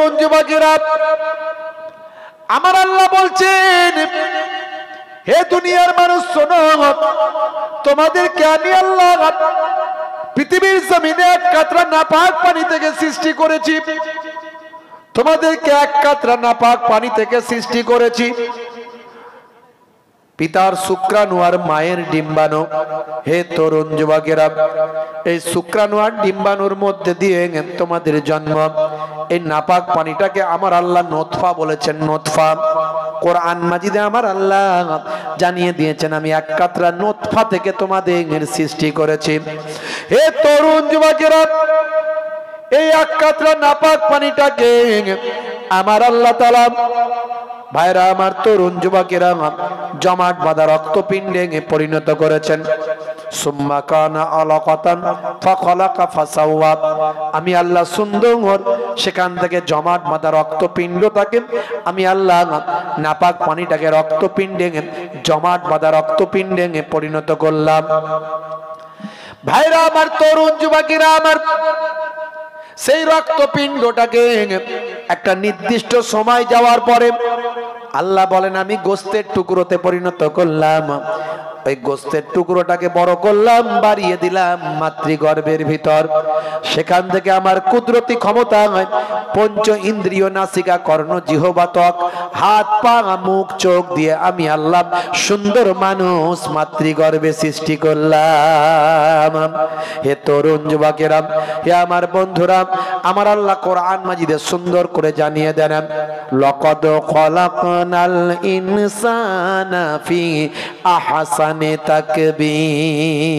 তরুণ যুবকেরা, আমার আল্লাহ বলছেন, হে দুনিয়ার মানুষ শোনো, তোমাদেরকে আমি আল্লাহ পৃথিবীর জমিনে এক কাতরা নাপাক পানি থেকে সৃষ্টি করেছি। তোমাদেরকে এক কাতরা নাপাক পানি থেকে সৃষ্টি করেছি। পিতার শুক্রাণু আর মায়ের ডিম্বাণু। হে তরুণ যুবকেরা, এই শুক্রাণু আর ডিম্বাণুর মধ্যে দিয়ে তোমাদের জন্ম। এই নাপাক পানিটাকে আমার আল্লাহ নতফা বলেছেন। নতফা কোরআন মাজিদে আমার আল্লাহ জানিয়ে দিয়েছেন, আমি এক কাতরা নতফা থেকে তোমাদের সৃষ্টি করেছি। হে তরুণ যুবকেরা, এই এক কাতরা নাপাক পানিটাকে আমার আল্লাহ তাআলা, ভাইরা আমার তরুণ যুবকেরা, জমাট বাঁধা রক্তপিণ্ডে পরিণত করেছেন। সুম্মা কানা আলাকাতান ফাখালাকা ফাসাওয়া। আমি আল্লাহ সুন্দর সেখান থেকে জমাট বাঁধা রক্তপিণ্ডটাকে আমি আল্লাহ নাপাক পানিটাকে রক্তপিণ্ডে, জমাট বাঁধা রক্তপিণ্ডে পরিণত করলাম। ভাইরা আমার তরুণ যুবকেরা আমার, সেই রক্তপিণ্ডটাকে একটা নির্দিষ্ট সময় যাওয়ার পরে আল্লাহ বলেন, আমি গোস্তের টুকরোতে পরিণত করলাম। ওই গোস্তের টুকরোটাকে বড় করলাম, বাড়িয়ে দিলাম মাতৃগর্ভের ভিতর। সেখান থেকে আমার কুদরতি ক্ষমতা, পঞ্চ ইন্দ্রিয়, নাসিকা, কর্ণ, জিহ্বা, ত্বক, হাত, পা, মুখ, চোখ দিয়ে আমি আল্লাহ সুন্দর মানুষ মাতৃগর্ভে সৃষ্টি করলাম। হে তরুণ যুবকেরা, হে আমার বন্ধুরা, আমার আল্লাহ কোরআন মাজিদে সুন্দর করে জানিয়ে দেন, লাকাদ খালাকনাল ইনসানা ফি আহসানি তাকবীম।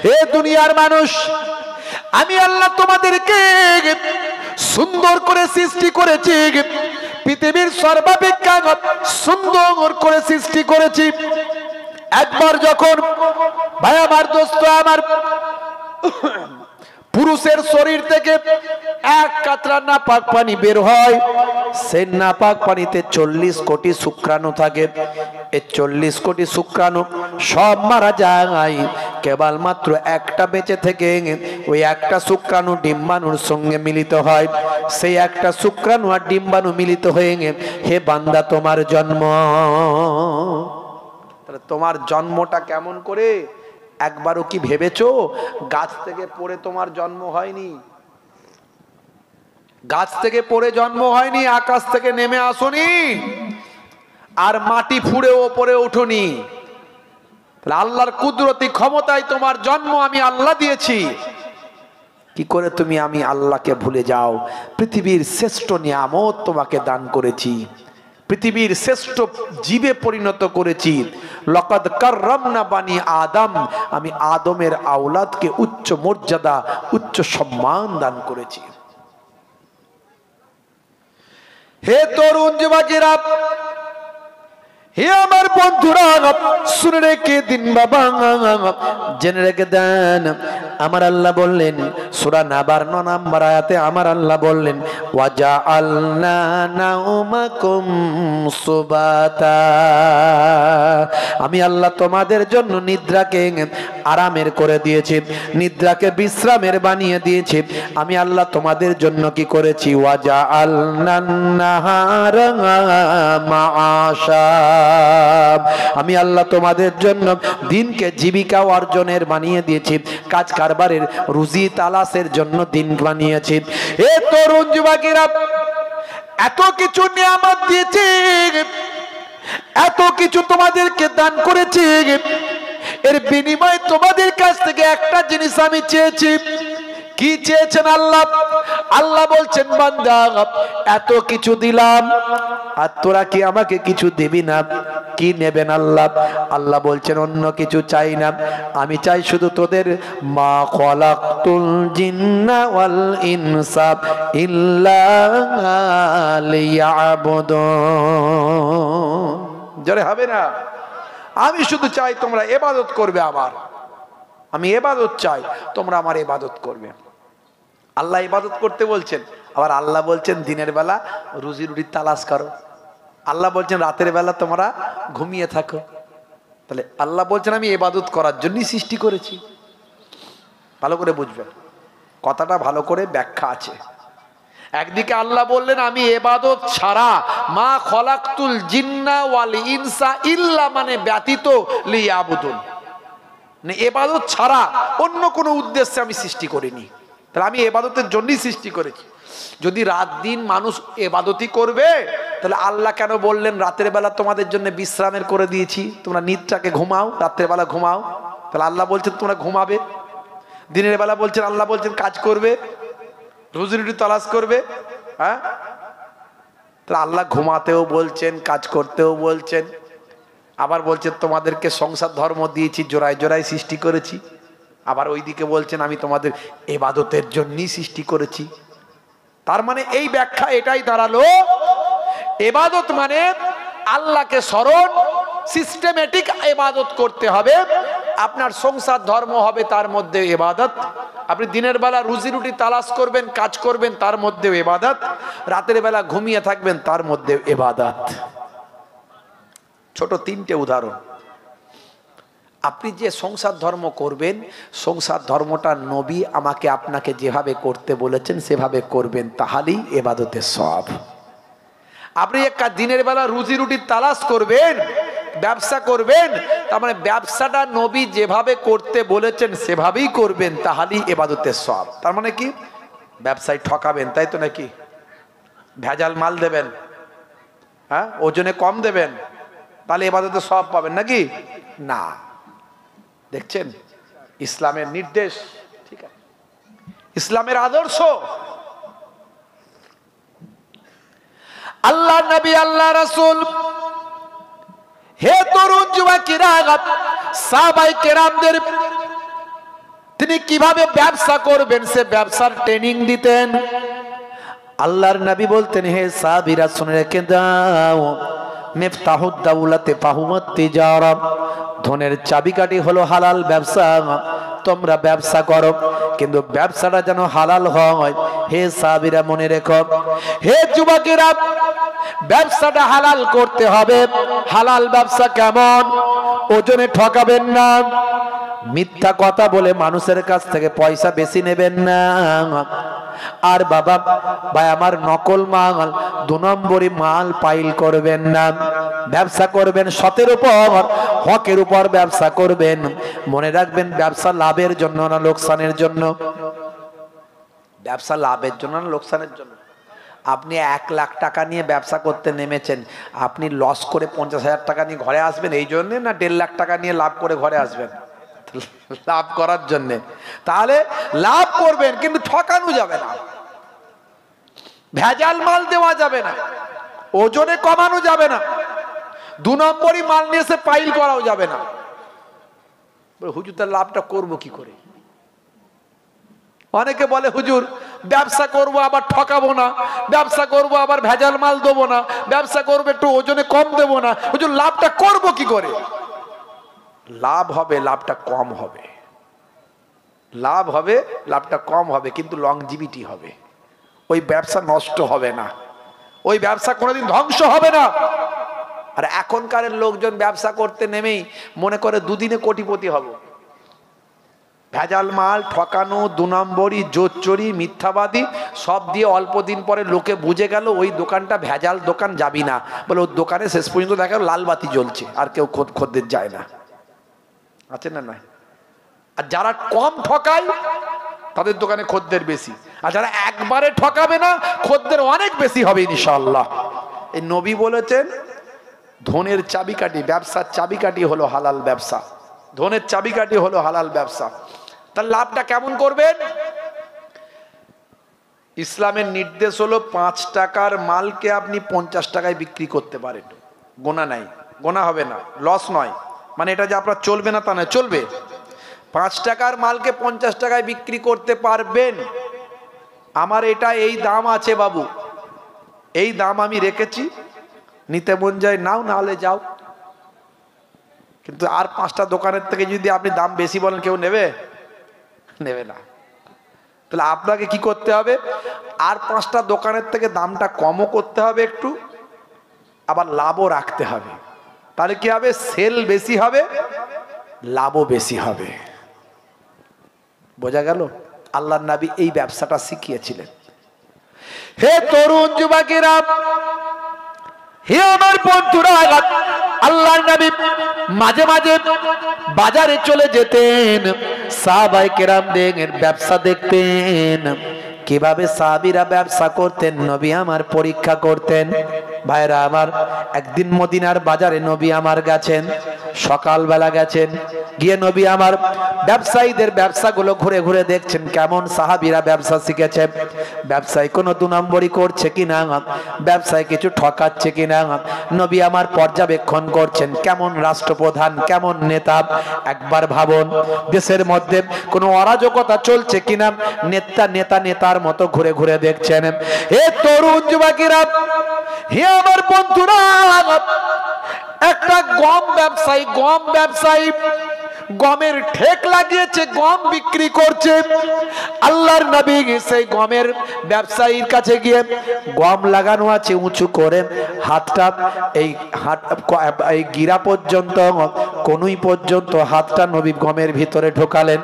হে দুনিয়ার মানুষ, আমি আল্লাহ তোমাদেরকে সুন্দর করে সৃষ্টি করেছি। পৃথিবীর সর্বাপেক্ষা সুন্দর করে সৃষ্টি করেছি। একবার যখন ভাই আমার, দোস্ত আমার, পুরুষের শরীর থেকে এক কাতরা নাপাক পানি বের হয়, সেই নাপাক পানিতে 40 কোটি শুক্রাণু থাকে। এই 40 কোটি শুক্রাণু সব মারা যায়, কেবলমাত্র একটা বেঁচে থেকে ওই একটা শুক্রাণু ডিম্বাণুর সঙ্গে মিলিত হয়। সেই একটা শুক্রাণু আর ডিম্বাণু মিলিত হয়ে, হে বান্দা, তোমার জন্ম। তাহলে তোমার জন্মটা কেমন করে? একবারও কি ভেবেছো গাছ থেকে পড়ে তোমার জন্ম হয়নি? গাছ থেকে পড়ে জন্ম হয়নি, আকাশ থেকে নেমে আসোনি, আর মাটি ফুঁড়ে ওপরে উঠোনি। তাহলে আল্লাহর কুদরতি ক্ষমতায় তোমার জন্ম আমি আল্লাহ দিয়েছি। কি করে তুমি আমি আল্লাহকে ভুলে যাও? পৃথিবীর শ্রেষ্ঠ নিয়ামত তোমাকে দান করেছি, পৃথিবীর শ্রেষ্ঠ জীবে পরিণত করেছি। লাকাদ কাররামনা বানি আদম, আমি আদমের আওলাদকে উচ্চ মর্যাদা, উচ্চ সম্মান দান করেছি। হে তরুণ যুবকেরা, হে আমার বন্ধুরা, শুনে রেখে দিন বাবা, জেনে রেখে দেন। আমার আল্লাহ বললেন সূরা নাবার 9 নম্বর আয়াতে, আমার আল্লাহ বললেন, ওয়াজআলনা নাওমাকুম সুবাতা। আমি আল্লাহ তোমাদের জন্য নিদ্রাকে আরামের করে দিয়েছি, নিদ্রাকে বিশ্রামের বানিয়ে দিয়েছি। আমি আল্লাহ তোমাদের জন্য কি করেছি? ওয়াজআলনান নাহারা মাআশা। আমি আল্লাহ তোমাদের জন্য দিনকে জীবিকা অর্জনের বানিয়ে দিয়েছি, কাজ কারবারের, রুজি তালাশের জন্য দিন বানিয়েছি। এ তরুণ যুবকেরা, এত কিছু নিয়ামত দিয়েছি, এত কিছু তোমাদেরকে দান করেছি, এর বিনিময়ে তোমাদের কাছ থেকে একটা জিনিস আমি চেয়েছি। কি চেয়েছেন আল্লাহ? আল্লাহ বলছেন, বান্দা, এত কিছু দিলাম আর তোরা কি আমাকে কিছু দিবি না? কি নেবেন আল্লাহ? আল্লাহ বলছেন, অন্য কিছু চাই না, আমি চাই শুধু তোদের মা খালাকতুল জিন্না ওয়াল ইনসা ইল্লা লিয়াবুদুন। জোরে হবে না? আমি শুধু চাই তোমরা ইবাদত করবে আমার, আমি ইবাদত চাই, তোমরা আমার ইবাদত করবে। আল্লাহ ইবাদত করতে বলছেন, আবার আল্লাহ বলছেন দিনের বেলা রুজি রুটি তালাশ করো। আল্লাহ বলছেন রাতের বেলা তোমরা ঘুমিয়ে থাকো। তাহলে আল্লাহ বলছেন আমি ইবাদত করার জন্যই সৃষ্টি করেছি। ভালো করে বুঝবেন, কথাটা ভালো করে ব্যাখ্যা আছে। একদিকে আল্লাহ বললেন আমি ইবাদত ছাড়া মা খলাকতুল জিন্না ওয়াল ইনসা ইল্লা মানে ব্যতীত লিয়াবুদুন, মানে ইবাদত ছাড়া অন্য কোনো উদ্দেশ্যে আমি সৃষ্টি করিনি। তাহলে আমি ইবাদতের জন্যই সৃষ্টি করেছি। যদি রাত দিন মানুষ ইবাদতই করবে তাহলে আল্লাহ কেন বললেন রাতের বেলা তোমাদের জন্য বিশ্রামের করে দিয়েছি, তোমরা নিদ্রাকে ঘুমাও, রাতের বেলা ঘুমাও। তাহলে আল্লাহ বলছেন তোমরা ঘুমাবে, দিনের বেলা বলছেন আল্লাহ বলছেন কাজ করবে, রুজি রুটি তালাশ করবে। হ্যাঁ, তাহলে আল্লাহ ঘুমাতেও বলছেন, কাজ করতেও বলছেন, আবার বলছেন তোমাদেরকে সংসার ধর্ম দিয়েছি, জোড়ায় জোড়ায় সৃষ্টি করেছি। আবার ওইদিকে বলছেন আমি তোমাদের ইবাদতের জন্যই সৃষ্টি করেছি। তার মানে এই ব্যাখ্যা এটাই দাঁড়ালো, ইবাদত মানে আল্লাহকে স্মরণ, সিস্টেমেটিক ইবাদত করতে হবে। আপনার সংসার ধর্ম হবে তার মধ্যে ইবাদত। আপনি দিনের বেলা রুজি রুটি তালাশ করবেন, কাজ করবেন, তার মধ্যেও ইবাদত। রাতের বেলা ঘুমিয়ে থাকবেন, তার মধ্যেও ইবাদত। ছোট তিনটে উদাহরণ। আপনি যে সংসার ধর্ম করবেন, সংসার ধর্মটা নবী আমাকে আপনাকে যেভাবে করতে বলেছেন সেভাবে করবেন, তাহলেই ইবাদতের সওয়াব। আপনি একটা দিনের বেলা রুজি রুটি তালাশ করবেন, ব্যবসা করবেন, তার মানে ব্যবসাটা নবী যেভাবে করতে বলেছেন সেভাবেই করবেন, তাহলেই ইবাদতের সওয়াব। তার মানে কি, ব্যবসায় ঠকাবেন, তাই তো নাকি? ভেজাল মাল দেবেন, হ্যাঁ, ওজনে কম দেবেন, তাহলে ইবাদতের সওয়াব পাবেন নাকি? না। দেখছেন ইসলামের নির্দেশ, ঠিক আছে, ইসলামের আদর্শ। আল্লাহ নবী, আল্লাহ রাসূল, হে তরুণ যুবকেরা, সাহাবায়ে কেরামদের তিনি কিভাবে ব্যবসা করবেন সে ব্যবসার ট্রেনিং দিতেন। আল্লাহর নবী বলতেন হে সাহাবীরা শুনে রেখে দাও, মিফতাহুদ দাওলাতে ফাহুমুত তিজারা, ধনের চাবিকাঠি হলো হালাল ব্যবসা। তোমরা ব্যবসা করো কিন্তু ব্যবসাটা যেন হালাল হয়। হে সাহাবীরা মনে রেখো, হে যুবকেরা, ব্যবসাটা হালাল করতে হবে। হালাল ব্যবসা কেমন? ওজনে ঠকাবেন না, মিথ্যা কথা বলে মানুষের কাছ থেকে পয়সা বেশি নেবেন না, আর বাবা ভাই আমার নকল মাল, 2 নম্বরি মাল পাইল করবেন না। ব্যবসা করবেন সতের উপর, হকের উপর ব্যবসা করবেন। মনে রাখবেন ব্যবসা লাভের জন্য না লোকসানের জন্য? ব্যবসা লাভের জন্য না লোকসানের জন্য? আপনি 1 লাখ টাকা নিয়ে ব্যবসা করতে নেমেছেন, আপনি লস করে 50,000 টাকা নিয়ে ঘরে আসবেন এই জন্যে, না 1.5 লাখ টাকা নিয়ে লাভ করে ঘরে আসবেন? লাভ করার জন্যে। তাহলে লাভ করবেন কিন্তু ঠকানো যাবে না, ভেজাল মাল দেওয়া যাবে না, ওজনে কমানো যাবে না, 2 নম্বরই মাল নিয়ে এসে পাইল করাও যাবে না। হুজুর তার লাভটা করবো কি করে? অনেকে বলে হুজুর ব্যবসা করব আবার ঠকাবো না, ব্যবসা করব আবার ভেজাল মাল দেবো না, ব্যবসা করবো একটু ওজনে কম দেবো না, হুজুর লাভটা করব কি করে? লাভ হবে, লাভটা কম হবে, লাভ হবে, লাভটা কম হবে, কিন্তু লংজিভিটি হবে। ওই ব্যবসা নষ্ট হবে না, ওই ব্যবসা কোনোদিন ধ্বংস হবে না। আর এখনকার লোকজন ব্যবসা করতে নেমেই মনে করে 2 দিনে কোটিপতি হব। ভেজাল মাল, ঠকানো, 2 নম্বরি, জোচ্চুরি, মিথ্যাবাদী সব দিয়ে অল্প দিন পরে লোকে বুঝে গেল ওই দোকানটা ভেজাল দোকান, যাবি না বলে। ওর দোকানে শেষ পর্যন্ত দেখা লাল বাতি জ্বলছে, আর কেউ খদ্দের যায় না। আছে না? নাই। আর যারা কম ঠকায় তাদের দোকানে খদ্দের বেশি, আর যারা একবারে ঠকাবে না খদ্দের অনেক বেশি হবে ইনশাআল্লাহ। এই নবী বলেছেন ধনের চাবিকাঠি, ব্যবসার চাবিকাঠি হলো হালাল ব্যবসা, ধনের চাবিকাঠি হলো হালাল ব্যবসা। তার লাভটা কেমন করবেন? ইসলামের নির্দেশ হলো 5 টাকার মালকে আপনি 50 টাকায় বিক্রি করতে পারেন, গোনা নাই, গোনা হবে না, লস নয়। মানে এটা যে আপনার চলবে না তা নয়, চলবে। 5 টাকার মালকে 50 টাকায় বিক্রি করতে পারবেন। আমার এটা এই দাম আছে বাবু, এই দাম আমি রেখেছি, নিতে মন যায় নাও, না হলে যাও। কিন্তু আর 5টা দোকানের থেকে যদি আপনি দাম বেশি বলেন, কেউ নেবে? নেবে না। তাহলে আপনাকে কি করতে হবে? আর 5টা দোকানের থেকে দামটা কমও করতে হবে একটু, আবার লাভও রাখতে হবে। তাহলে কি হবে? সেল বেশি হবে, লাভও বেশি হবে। বোঝা গেল? আল্লাহর নবী এই ব্যবসাটা শিখিয়েছিলেন। হে তরুণ যুবকেরা, হে আমার বন্ধুরা, আল্লাহর নবী মাঝে মাঝে বাজারে চলে যেতেন, সাহাবায়ে কেরামদের ব্যবসা দেখতেন, কিভাবে সাহাবীরা ব্যবসা করতেন নবী আমার পরীক্ষা করতেন। ভাইরা আমার, একদিন মদিনার বাজারে নবী আমার গেছেন, সকালবেলা গেছেন, গিয়ে নবী আমার ব্যবসায়ীদের ব্যবসাগুলো ঘুরে ঘুরে দেখছেন কেমন সাহাবীরা ব্যবসা শিখেছে, ব্যবসায় কোনো দু নম্বরই করছে কিনা, ব্যবসায় কিছু ঠকাচ্ছে কিনা, নবী আমার পর্যবেক্ষণ করছেন কেমন রাষ্ট্রপ্রধান, কেমন নেতা। একবার ভাবুন, দেশের মধ্যে কোনো অরাজকতা চলছে কিনা, নেতার মতো ঘুরে ঘুরে দেখছেন। হে তরুণ যুবকেরা, হে আমার বন্ধুরা, একটা গম ব্যবসায়ী গমের ঠেক লাগিয়েছে, গম বিক্রি করছে। আল্লাহর নবী সেই গমের ব্যবসায়ীর কাছে গিয়ে, গম লাগানো আছে উঁচু করে, হাতটা এই গিরা পর্যন্ত, কনুই পর্যন্ত হাতটা নবী গমের ভিতরে ঢোকালেন,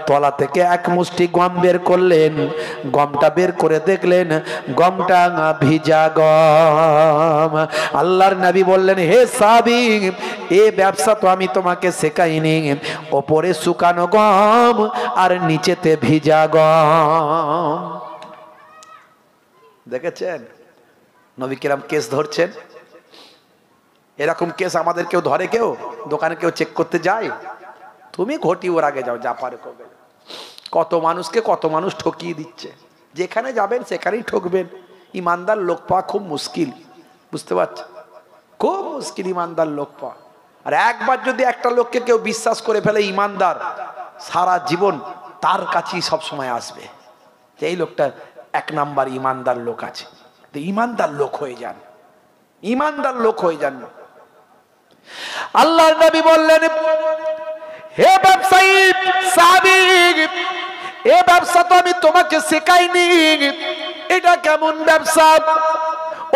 তলা থেকে এক মুষ্টি গম বের করলেন, গমটা বের করে দেখলেন গমটা ভিজা গম। আল্লাহর নবী বললেন, হে সাহাবী, এ ব্যবসা তো আমি তোমাকে শেখাইনি, ওপরে শুকানো গম আর নিচেতে ভিজা গম। দেখেছেন নবী কিরাম কেস ধরছেন? এরকম কেস আমাদের কেউ ধরে? কেউ দোকানে কেউ চেক করতে যায়? তুমি ঘটি ওর আগে যাও, যা পারে করবে। কত মানুষকে কত মানুষ ঠকিয়ে দিচ্ছে, যেখানে যাবেন সেখানেই ঠকবেন। ইমানদার লোক পাওয়া খুব মুশকিল, বুঝতে পারছেন? খুব মুশকিল ইমানদার লোক পাওয়া। আর একবার যদি একটা লোককে কেউ বিশ্বাস করে ফেলে ইমানদার, সারা জীবন তার কাছেই সব সময় আসবে যে এই লোকটা এক নাম্বার ইমানদার লোক আছে। তো ইমানদার লোক হয়ে যান, ইমানদার লোক হয়ে যান। আল্লাহর নবী বললেন, হে ব্যবসায়ী সাহাবী, এ ব্যবসা তো আমি তোমাকে শেখাইনি, এটা কেমন ব্যবসা?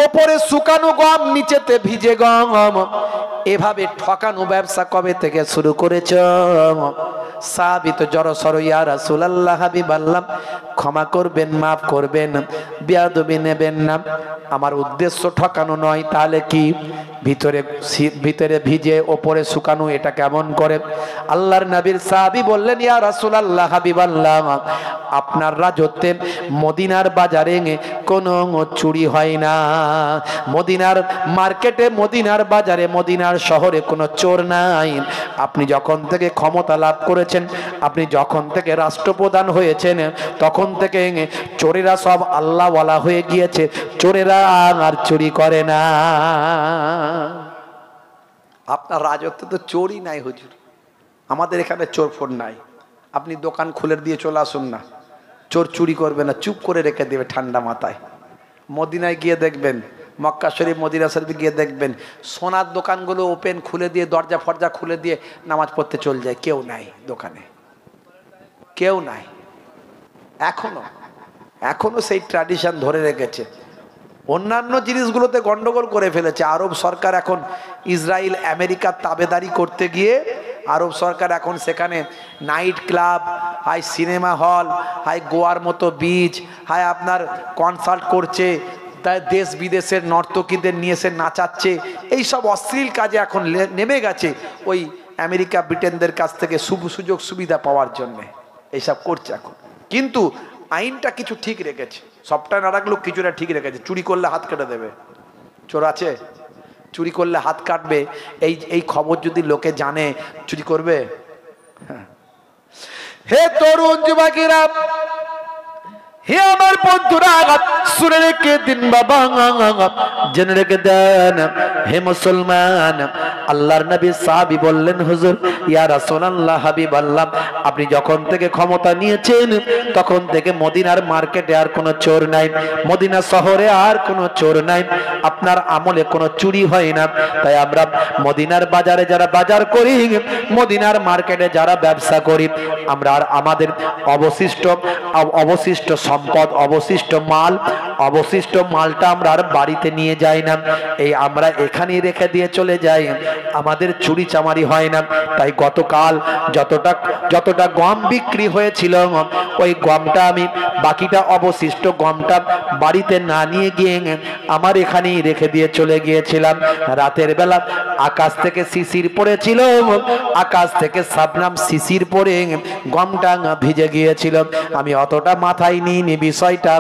ওপরে শুকানো গম, নিচেতে ভিজে গম, এভাবে ঠকানো ব্যবসা কবে থেকে শুরু করেছ? সাহাবী তো জড়সড়, ইয়া রাসূলুল্লাহ, হাবিবাল্লাহ, ক্ষমা করবেন, মাফ করবেন, বেয়াদবি নেবেন না, আমার উদ্দেশ্য ঠকানো নয়। তাহলে কি? ভিতরে ভিজে ওপরে শুকানো, এটা কেমন করে? আল্লাহর নবীর সাহাবী বললেন, ইয়া রাসূলুল্লাহ, হাবিবাল্লাহ, আপনার রাজত্বে মদিনার বাজারে কোনো চুরি হয় না, মদিনার মার্কেটে, মদিনার বাজারে, মদিনার শহরে কোনো চোর নাই। আপনি যখন থেকে ক্ষমতা লাভ করেছেন, আপনি যখন থেকে রাষ্ট্রপ্রধান হয়েছেন, তখন থেকে চোরেরা সব আল্লাহওয়ালা হয়ে গিয়েছে, চোরেরা আর চুরি করে না। আপনার রাজত্বে তো চোরই নাই হুজুর, আমাদের এখানে চোর ফোর নাই। আপনি দোকান খুলে দিয়ে চলে আসুন না, চোর চুরি করবে না, চুপ করে রেখে দেবে ঠান্ডা মাথায়। মদিনায় গিয়ে দেখবেন, মক্কা শরীফ, মদিনা শরীফে গিয়ে দেখবেন, সোনার দোকানগুলো ওপেন খুলে দিয়ে, দরজা ফরজা খুলে দিয়ে নামাজ পড়তে চলে যায়, কেউ নাই দোকানে, কেউ নাই। এখনো সেই ট্র্যাডিশন ধরে রেখেছে। অন্যান্য জিনিসগুলোতে গন্ডগোল করে ফেলেছে। আরব সরকার এখন ইসরায়েল আমেরিকার তাবেদারি করতে গিয়ে, আরব সরকার এখন সেখানে নাইট ক্লাব, হাই সিনেমা হল, হাই গোয়ার মতো বিচ, হাই আপনার কনসার্ট করছে, তাই দেশ বিদেশের নর্তকীদের নিয়ে এসে নাচাচ্ছে। এইসব অশ্লীল কাজে এখন নেমে গেছে ওই আমেরিকা ব্রিটেনদের কাছ থেকে সুযোগ সুবিধা পাওয়ার জন্যে এইসব করছে এখন। কিন্তু আইনটা কিছু ঠিক রেখেছে, সবটা না রাখলেও কিছুটা ঠিক রেখেছে। চুরি করলে হাত কেটে দেবে, চোর আছে, চুরি করলে হাত কাটবে, এই খবর যদি লোকে জানে, চুরি করবে? হে তরুণ যুবকেরা, হে আমার বন্ধুরা, শুনে রেখে দিন বাবা, জেনে রেখে দেন, হে মুসলমান। আল্লাহর নবী সাহাবী বললেন, হুজুর, ইয়া রাসূলুল্লাহ, হাবিবাল্লাহ, আপনি যখন থেকে ক্ষমতা নিয়েছেন তখন থেকে মদিনার মার্কেটে আর কোনো চোর নাই, মদিনা শহরে আর কোনো চোর নাই, আপনার আমলে কোনো চুরি হয় না। তাই আমরা মদিনার বাজারে যারা বাজার করি, মদিনার মার্কেটে যারা ব্যবসা করি, আমরা আর আমাদের অবশিষ্ট সম্পদ, অবশিষ্ট মালটা আমরা আর বাড়িতে নিয়ে যাই না, এই আমরা এখানেই রেখে দিয়ে চলে যাই, আমাদের চুরি চামারি হয় না। তাই গতকাল যতটা গম বিক্রি হয়েছিল ওই গমটা আমি বাকিটা অবশিষ্ট গমটা বাড়িতে না নিয়ে গিয়ে আমার এখানেই রেখে দিয়ে চলে গিয়েছিলাম। রাতের বেলা আকাশ থেকে শিশির পড়েছিল, আকাশ থেকে শাবনাম শিশির পড়ে গমটা ভিজে গিয়েছিল। আমি অতটা মাথায় নিইনি বিষয়টা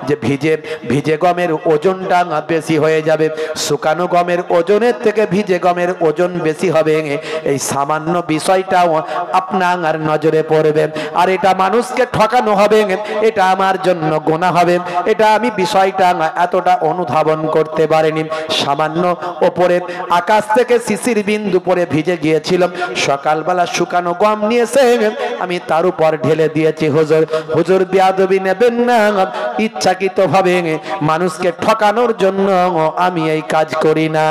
যে ভিজে গমের ওজনটা বেশি হয়ে যাবে, শুকানো গমের ওজনের থেকে ভিজে গমের ওজন বেশি হবে, এই সামান্য বিষয়টাও আপনার নজরে পড়বে, আর এটা মানুষকে ঠকানো হবে, এটা আমার জন্য গোনা হবে। এটা আমি বিষয়টা এতটা অনুধাবন করতে পারিনি। সামান্য ওপরে আকাশ থেকে শিশির বিন্দু পরে ভিজে গিয়েছিলাম, সকালবেলা শুকানো গম নিয়েছে আমি তার উপর ঢেলে দিয়েছি। হুজুর বেয়াদবি নেবেন না, ইচ্ছাকৃত ভাবে মানুষকে ঠকানোর জন্য আমি এই কাজ করি না।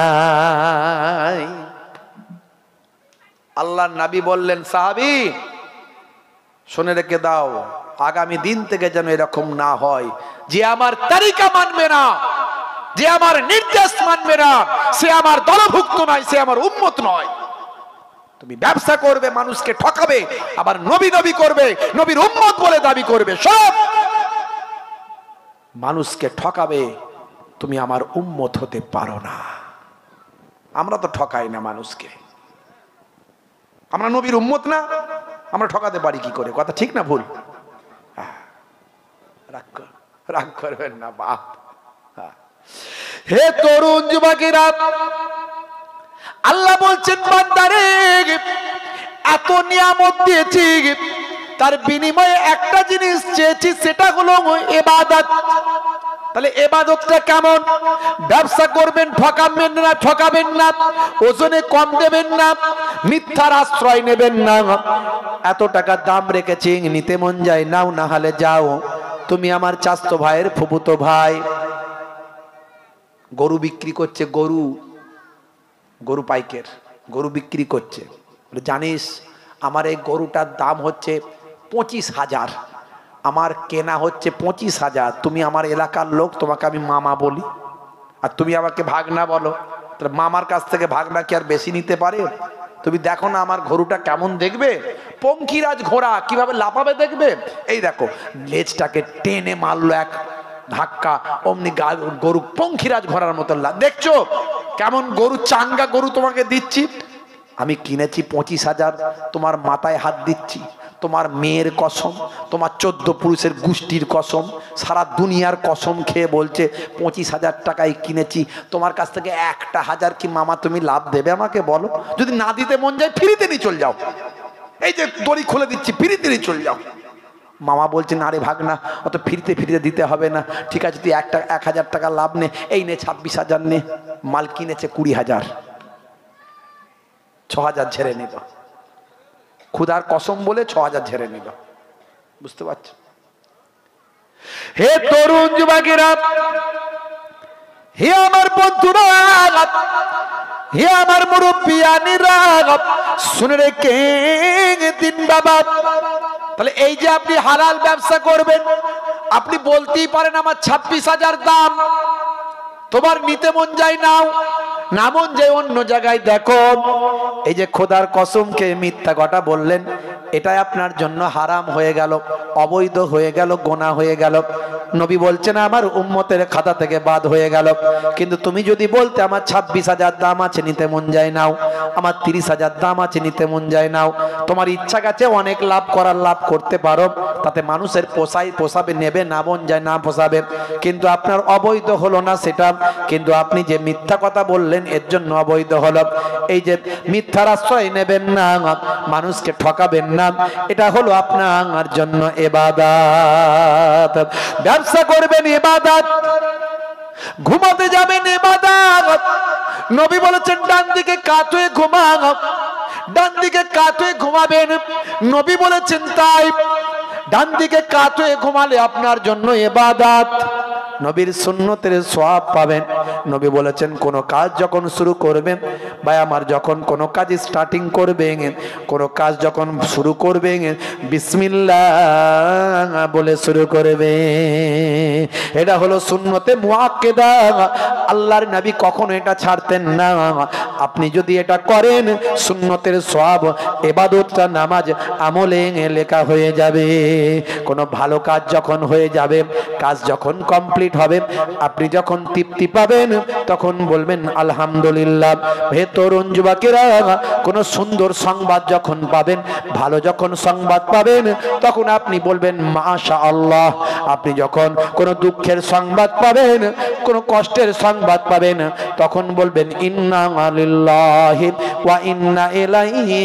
আল্লাহর নবী বললেন, সাহাবী শুনে রেখে দাও, আগামী দিন থেকে যেন এরকম না হয়, যে আমার তরিকা মানবে না, যে আমার নির্দেশ মানবে না, সে আমার দলভুক্ত নয়, সে আমার উম্মত নয়। তুমি ব্যবসা করবে, মানুষকে ঠকাবে, আবার নবী করবে, নবীর উম্মত বলে দাবি করবে, সব মানুষকে ঠকাবে, তুমি আমার উম্মত হতে পারো না। আমরা তো ঠকাই না মানুষকে, আমরা নবীর উম্মত না, আমরা ঠকাতে পারি কি করে? কথা ঠিক না ভুল? রাগ করবেন না বাপ। হে তরুণ যুবকেরা, আল্লাহ বলছেন বান্দারে এত নিয়ামত দিয়েছি, তার বিনিময়ে একটা জিনিস চেয়েছি, সেটা হলো ইবাদত। তাহলে ইবাদতটা কেমন? ব্যবসা করবেন, ঠকাবেন না, ওজনে কম দেবেন না, মিথ্যার আশ্রয় নেবেন না। এত টাকা দাম রেখেছি, নিতে মন যায় নাও, না হলে যাও। তুমি আমার চাচতো ভাইয়ের ফুফুতো ভাই, গরু বিক্রি করছে, গরু পাইকের গরু বিক্রি করছে, জানিস আমার এই গরুটার দাম হচ্ছে 25,000, আমার কেনা হচ্ছে 25,000। তুমি আমার এলাকার লোক, তোমাকে আমি মামা বলি, আর তুমি আমাকে ভাগনা বলো, তাহলে মামার কাছ থেকে ভাগনা কি আর বেশি নিতে পারে? তুমি দেখো না আমার গরুটা কেমন দেখবে, পঙ্খিরাজ ঘোড়া কিভাবে লাফাবে দেখবে। এই দেখো লেজটাকে টেনে মারলো এক ধাক্কা, অমনি গরু পঙ্খিরাজ ঘোড়ার মতো দেখছো কেমন গরু, চাঙ্গা গরু তোমাকে দিচ্ছি। আমি কিনেছি 25,000, তোমার মাথায় হাত দিচ্ছি, তোমার মেয়ের কসম, তোমার 14 পুরুষের গোষ্ঠীর কসম, সারা দুনিয়ার কসম খেয়ে বলছে 25,000 টাকায় কিনেছি। তোমার কাছ থেকে 1,000 কি মামা তুমি লাভ দেবে আমাকে বলো? যদি না দিতে মন যায় ফ্রিতে নিয়ে চল যাও, এই যে দড়ি খুলে দিচ্ছি, ফ্রিতে নিয়ে চল যাও। মামা বলছে না রে ভাগনা, অত ফ্রিতে দিতে হবে না, ঠিক আছে তুই 1,000 টাকা লাভ নে, এই নে 26,000 নে। মাল কিনেছে 20,000, 6,000 ঝেড়ে নিল, খুদার কসম বলে 6,000 ঝেড়ে নিল। বুঝতে পারছো? হে তরুণ যুবকেরা, হে আমার বন্ধুরা, হে আমার মুরব্বিয়ানিরা, শুনে রেখে দিন বাবা। তাহলে এই যে আপনি হালাল ব্যবসা করবেন, আপনি বলতেই পারেন আমার 26,000 দাম, তোমার নিতে মন যায় নাও, না মন যায় অন্য জায়গায় দেখো। এই যে খোদার কসমকে মিথ্যা কথা বললেন, এটাই আপনার জন্য হারাম হয়ে গেল, অবৈধ হয়ে গেল, গোনা হয়ে গেল। নবী বলছেন আমার উম্মতের খাতা থেকে বাদ হয়ে গেল। কিন্তু তুমি যদি বলতে আমার 26,000 দাম আছে, নিতে মন যায় নাও, আমার 30,000 দাম আছে, নিতে মন যায় নাও, তোমার ইচ্ছা কাছে অনেক লাভ করার লাভ করতে পারো, তাতে মানুষের পোষাবে, নেবে, না মন যায় না পোষাবে, কিন্তু আপনার অবৈধ হলো না সেটা। কিন্তু আপনি যে মিথ্যা কথা বললেন এর জন্য অবৈধ হলো। এই যে মিথ্যার আশ্রয় নেবেন না, মানুষকে ঠকাবেন না, এটা হলো আপনার জন্য ইবাদত। ব্যবসা করবেন ইবাদত, ঘুমাতে যাবেন ইবাদত। নবী বলেছেন ডান দিকে কাত হয়ে ঘুমাও, ডান দিকে কাত হয়ে ঘুমাবেন। নবী বলেছেন তাই, ডান দিকে কাত হয়ে ঘুমালে আপনার জন্য ইবাদত। নবীর সুন্নতের সওয়াব পাবেন। নবী বলেছেন কোন কাজ যখন শুরু করবেন ভাই আমার, যখন কোন কাজ স্টার্টিং করবেন, কোন কাজ যখন শুরু করবেন, বিসমিল্লাহ বলে শুরু করবে। এটা হলো সুন্নতে মুআক্কাদা। আল্লাহর নবী কখনো এটা ছাড়তেন না। আপনি যদি এটা করেন, সুন্নতের সওয়াব, ইবাদতটা, নামাজ আমলে লেখা হয়ে যাবে। কোনো ভালো কাজ যখন হয়ে যাবে, কাজ যখন কমপ্লিট হবে, আপনি যখন তৃপ্তি পাবেন, তখন বলবেন আলহামদুলিল্লাহ। হে তরুণ যুবকেরা, কোন সুন্দর সংবাদ যখন পাবেন, ভালো যখন সংবাদ পাবেন, তখন আপনি বলবেন মাশাআল্লাহ। আপনি যখন কোন দুঃখের সংবাদ পাবেন, কোন কষ্টের সংবাদ পাবেন, তখন বলবেন ইন্না লিল্লাহি ওয়া ইন্না ইলাইহি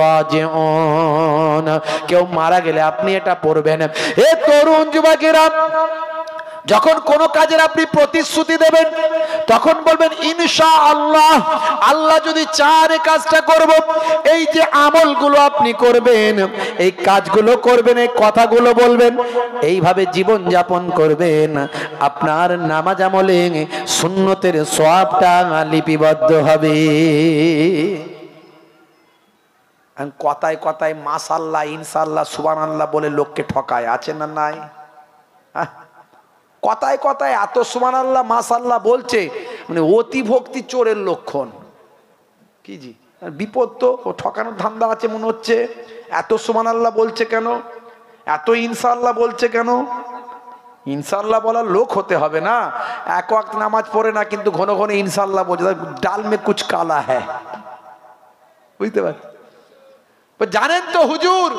রাজিউন। কেউ মারা গেলে আপনি এটা পড়বেন। হে তরুণ যুবকেরা, যখন কোন কাজের আপনি প্রতিশ্রুতি দেবেন, তখন বলবেন ইনশাআল্লাহ, আল্লাহ যদি চান এই কাজটা করব। এই যে আমলগুলো আপনি করবেন, এই কাজগুলো করবেন, এই কথাগুলো বলবেন, এইভাবে জীবন যাপন করবেন, আপনার নামাজ আমলে সুন্নতের সওয়াবটা লিপিবদ্ধ হবে। কথায় কথায় মাশাআল্লাহ, ইনশাআল্লাহ, সুবহানাল্লাহ বলে লোককে ঠকায়, আছে না নাই? কথায় কথায় এত সুবহানাল্লাহ মাশাআল্লাহ বলছে, মানে অতি ভক্তি চোরের লক্ষণ। কি জি বিপদ তো, ও ঠকানোর ধান্দা আছে মনে হচ্ছে। এত সুবহানাল্লাহ বলছে কেন? এত ইনশাআল্লাহ বলছে কেন? ইনশাআল্লাহ বলার লোক হতে হবে না। এক ওয়াক্ত নামাজ পড়ে না, কিন্তু ঘন ঘন ইনশাআল্লাহ বলছে, ডাল মে কুছ কালা হ্যায়। বুঝতে পারছি। জানেন তো হুজুর,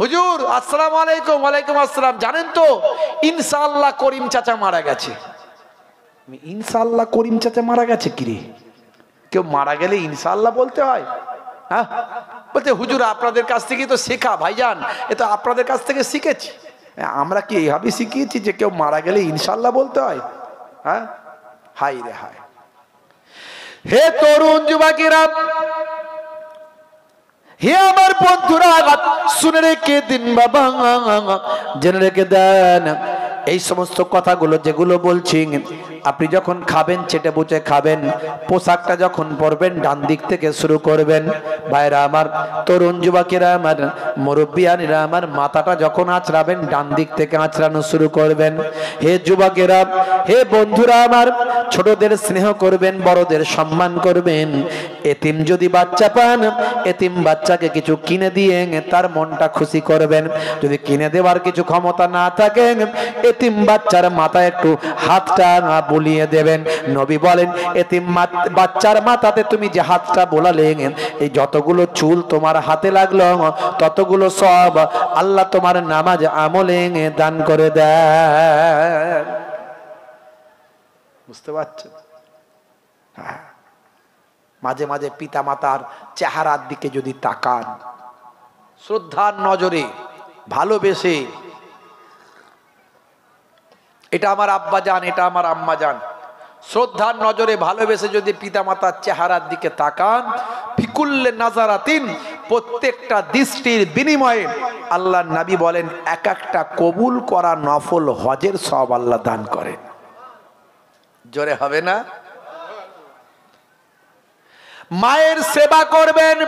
হুজুর আসসালামু আলাইকুম। ওয়ালাইকুম আসসালাম। জানেন তো ইনশাআল্লাহ করিম চাচা মারা গেছে। ইনশাআল্লাহ করিম চাচা মারা গেছে? কিরে, কেউ মারা গেলে ইনশাআল্লাহ বলতে হয়? হ্যাঁ, বলতে হুজুর আপনাদের কাছ থেকে তো শেখা ভাইজান, এ তো আপনাদের কাছ থেকে শিখেছি। আমরা কি এইভাবে শিখিয়েছি যে কেউ মারা গেলে ইনশাআল্লাহ বলতে হয়? হ্যাঁ, হাই রে হাই। হে তরুণ যুবকেরা, হে আমার বন্ধুরা, শুনে রেখে দিন বাবা, জেনে রেখে দেন। এই সমস্ত কথাগুলো যেগুলো বলছি, আপনি যখন খাবেন চেটে বুঝে খাবেন। পোশাকটা যখন পরবেন ডান দিক থেকে শুরু করবেন। ভাইরা আমার, তরুণ যুবকেরা আমার, মুরব্বিয়ানেরা আমার, মাথাটা যখন আঁচড়াবেন ডান দিক থেকে আঁচড়ানো শুরু করবেন। হে যুবকেরা, হে বন্ধুরা আমার, ছোটদের স্নেহ করবেন, বড়দের সম্মান করবেন। এতিম যদি বাচ্চা পান, এতিম বাচ্চাকে কিছু কিনে দিয়ে তার মনটা খুশি করবেন। যদি কিনে দেওয়ার কিছু ক্ষমতা না থাকে, এতিম বাচ্চার মাথায় একটু হাতটা বুলিয়ে দেবেন। নবী বলেন এতিম বাচ্চার মাথাতে তুমি যে হাতটা বোলালে, এই যতগুলো চুল তোমার হাতে লাগলো, ততগুলো সব আল্লাহ তোমার নামাজ আমলে দান করে দেন। বুঝতে পারছেন? মাঝে মাঝে পিতা মাতার চেহারার দিকে যদি তাকান, শ্রদ্ধার নজরে, ভালোবেসে, এটা আমার আব্বা জান, এটা আমার আম্মা জান, শ্রদ্ধার নজরে ভালোবেসে যদি পিতা মাতার চেহারার দিকে তাকান, ফিকুল্লে নাজারাতিন, প্রত্যেকটা দৃষ্টির বিনিময়ে আল্লাহর নবী বলেন এক একটা কবুল করা নফল হজের সওয়াব আল্লাহ দান করেন। জোরে হবে না? মায়ের সেবা করবেন,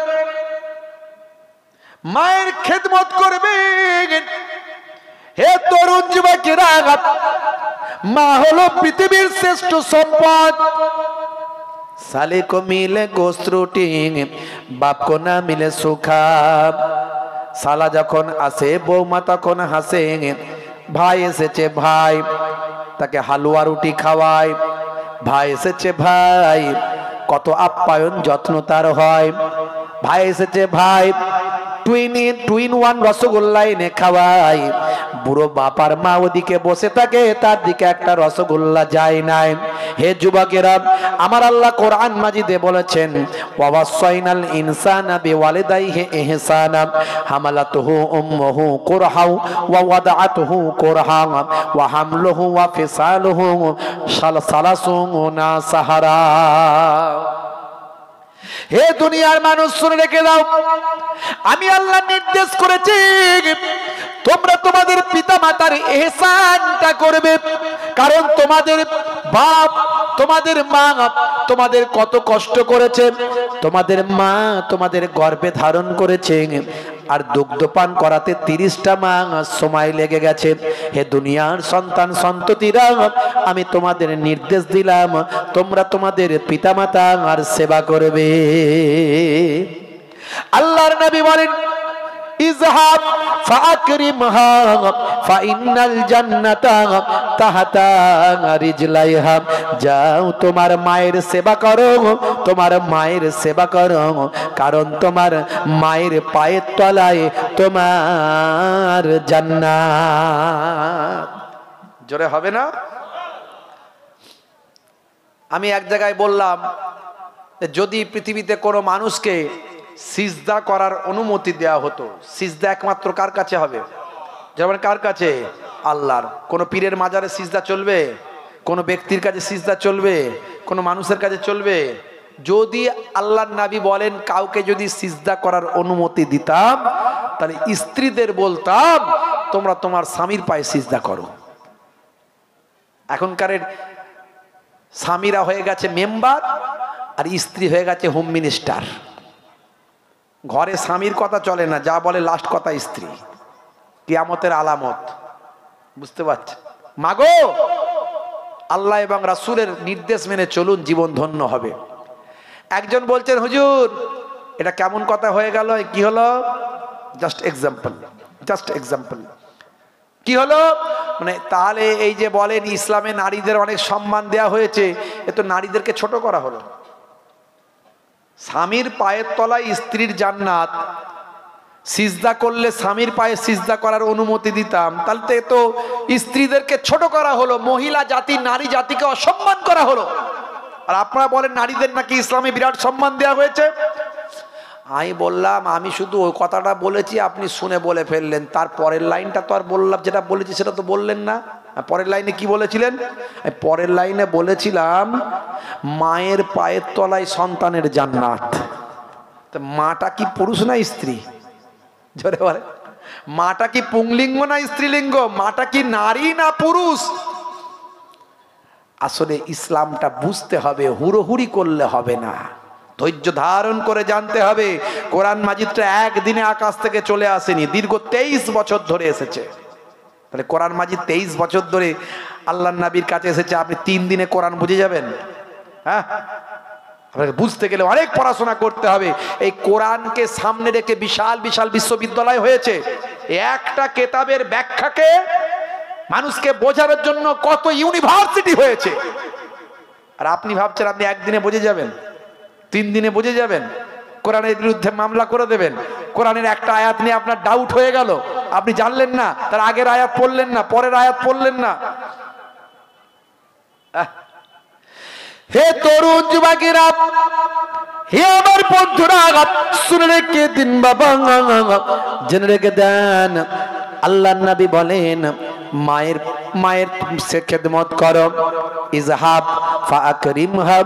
মায়ের খেদমত করবেন। হে তরুণ যুবকেরা, মা হলো পৃথিবীর শ্রেষ্ঠ সম্পদ। साले को मिले गोश्त रोटी, बाप को ना मिले सूखा। साला যখন আসে বৌমা তখন হাসে, ভাই এসেছে ভাই তাকে হালুয়া রুটি খাওয়ায়। ভাই এসেছে ভাই, কত আপ্যায়ন যত্ন তার হয়। ভাই এসেছে ভাই, টুইন ওয়ান রসগোল্লা এনে খাওয়াই। বুড়ো বাপার মা ওদিকে বসে থাকে, তার দিকে একটা রসগোল্লা যায় নাই। হে যুবকেরা, আমার আল্লাহ কোরআন মাজিদে বলেছেন ওয়াসাইনাল ইনসানা বিওয়ালিদাইহি ইহসানা হামালাতুহু উম্মুহু কুরহা ওয়া ওয়াদাআতুহু কুরহা ওয়া হামলুহু ওয়া ফিসালুহু সালাসুনা সাহারা। হে দুনিয়ার মানুষ, শুনে রেখে দাও, আমি আল্লাহ নির্দেশ করেছি তোমরা তোমাদের পিতা মাতার ইহসান এমনটা করবে কারণ তোমাদের বাপ তোমাদের মা তোমাদের কত কষ্ট করেছে, তোমাদের মা তোমাদের গর্ভে ধারণ করেছে আর দুগ্ধপান করাতে 30টা মাস সময় লেগে গেছে। হে দুনিয়ার সন্তান সন্ততিরা, আমি তোমাদের নির্দেশ দিলাম তোমরা তোমাদের পিতামাতা আর সেবা করবে। আল্লাহর নবী বলেন ইজহাব ফাকরিমহা ফাইনাল জান্নাতা তাহতা রিজলাইহা, যাও তোমার মায়ের সেবা করো, তোমার মায়ের সেবা করো, কারণ তোমার মায়ের পায়ের তলায় তোমার জান্নাত। জোরে হবে না? আমি এক জায়গায় বললাম যদি পৃথিবীতে কোনো মানুষকে সিজদা করার অনুমতি দেয়া হতো, সিজদা একমাত্র কার কাছে হবে? যেমন কার কাছে? আল্লাহর। কোন পীরের মাজারে সিজদা চলবে? কোন ব্যক্তির কাছে সিজদা চলবে? কোন মানুষের কাছে চলবে? যদি আল্লাহর নবী বলেন কাউকে যদি সিজদা করার অনুমতি দিতাম, তাহলে স্ত্রীদের বলতাম তোমরা তোমার স্বামীর পায়ে সিজদা করো। এখনকার স্বামীরা হয়ে গেছে মেম্বার আর স্ত্রী হয়ে গেছে হোম মিনিস্টার। ঘরে স্বামীর কথা চলে না, যা বলে লাস্ট কথা স্ত্রী। কিয়ামতের আলামত, বুঝতে পারছেন? মাগো, আল্লাহ এবং রাসূলের নির্দেশ মেনে চলুন, জীবন ধন্য হবে। একজন বলছেন হুজুর এটা কেমন কথা হয়ে গেল? কি হলো? Just example. কি হলো? মানে তাহলে এই যে বলেন ইসলামে নারীদের অনেক সম্মান দেয়া হয়েছে, এ তো নারীদেরকে ছোট করা হলো। স্বামীর পায়ের তলায় স্ত্রীর জান্নাত, সিজদা করলে স্বামীর পায়ে সিজদা করার অনুমতি দিতাম, তাহলে তো স্ত্রীদেরকে ছোট করা হলো, মহিলা জাতি নারী জাতিকে অসম্মান করা হলো। আর আপনারা বলেন নারীদের নাকি ইসলামে বিরাট সম্মান দেওয়া হয়েছে। আমি বললাম আমি শুধু ওই কথাটা বলেছি, আপনি শুনে বলে ফেললেন। তার পরের লাইনটা তো আর বললাম, যেটা বলেছি সেটা তো বললেন না। পরের লাইনে কি বলেছিলেন? পরের লাইনে বলেছিলাম মায়ের পায়ের তলায় সন্তানের জান্নাত। মাটা কি পুরুষ না স্ত্রী? জোরে বলে, মাটা কি পুংলিঙ্গ না স্ত্রীলিঙ্গ? মাটা কি নারী না পুরুষ? আসলে ইসলামটা বুঝতে হবে, হুড়োহুড়ি করলে হবে না, ধৈর্য ধারণ করে জানতে হবে। কোরআন মাজিদটা একদিনে আকাশ থেকে চলে আসেনি, দীর্ঘ 23 বছর ধরে এসেছে। তাহলে কোরআন মাজিদ 23 বছর ধরে আল্লাহর নবীর কাছে এসেছে, আপনি 3 দিনে কোরআন বুঝে যাবেন? হ্যাঁ, আপনাকে বুঝতে গেলে অনেক পড়াশোনা করতে হবে। এই কোরআনকে সামনে রেখে বিশাল বিশাল বিশ্ববিদ্যালয় হয়েছে। একটা কেতাবের ব্যাখ্যাকে মানুষকে বোঝানোর জন্য কত ইউনিভার্সিটি হয়েছে। আর আপনি ভাবছেন আপনি একদিনে বুঝে যাবেন, 3 দিনে বুঝে যাবেন, কোরআনের বিরুদ্ধে মামলা করে দেবেন। কোরআনের একটা আয়াত নিয়ে আপনার ডাউট হয়ে গেল, আপনি জানলেন না, তার আগের আয়াত পড়লেন না, পরের আয়াত পড়লেন না। হে তরুণ যুবকেরা, হে আমার বন্ধুরা, শুনে রেখে দিন বাবা, জেনে রেখে দেন। আল্লাহর নবী বলেন মায়ের খেদমত করো। ইজহাব ফাকরিমহা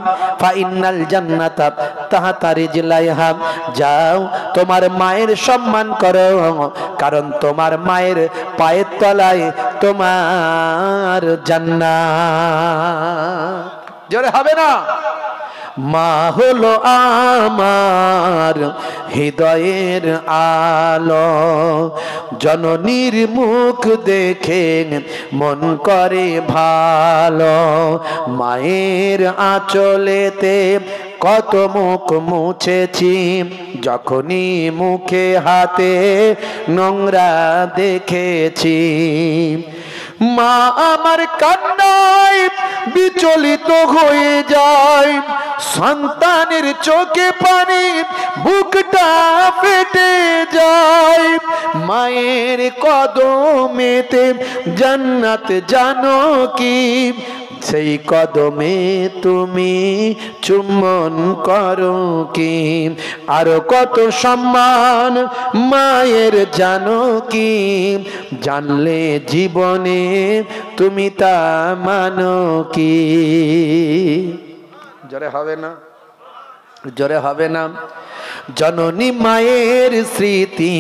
ফাইনাল জান্নাতা তাহতা রিজলাইহা, যাও তোমার মায়ের সম্মান করো, কারণ তোমার মায়ের পায়ের তলায় তোমার জান্নাত। জোরে হবে না? মা হলো আমার হৃদয়ের আলো, জননীর মুখ দেখে মন করে ভালো, মায়ের আঁচলেতে কত মুখ মুছেছি, যখনই মুখে হাতে নোংরা দেখেছি। মা আমার কান্নায় বিচলিত হয়ে যায়, সন্তানের চোখে পানি বুকটা ফেটে যায়। মায়ের কদমেতে জান্নাত জানো কি, সেই কদমে তুমি চুম্বন করো কি। আরো কত সম্মান মায়ের জানো কি, জানলে জীবনে তুমি তা মানো কি। জোরে হবে না? জোরে হবে না? জননী মায়ের স্মৃতি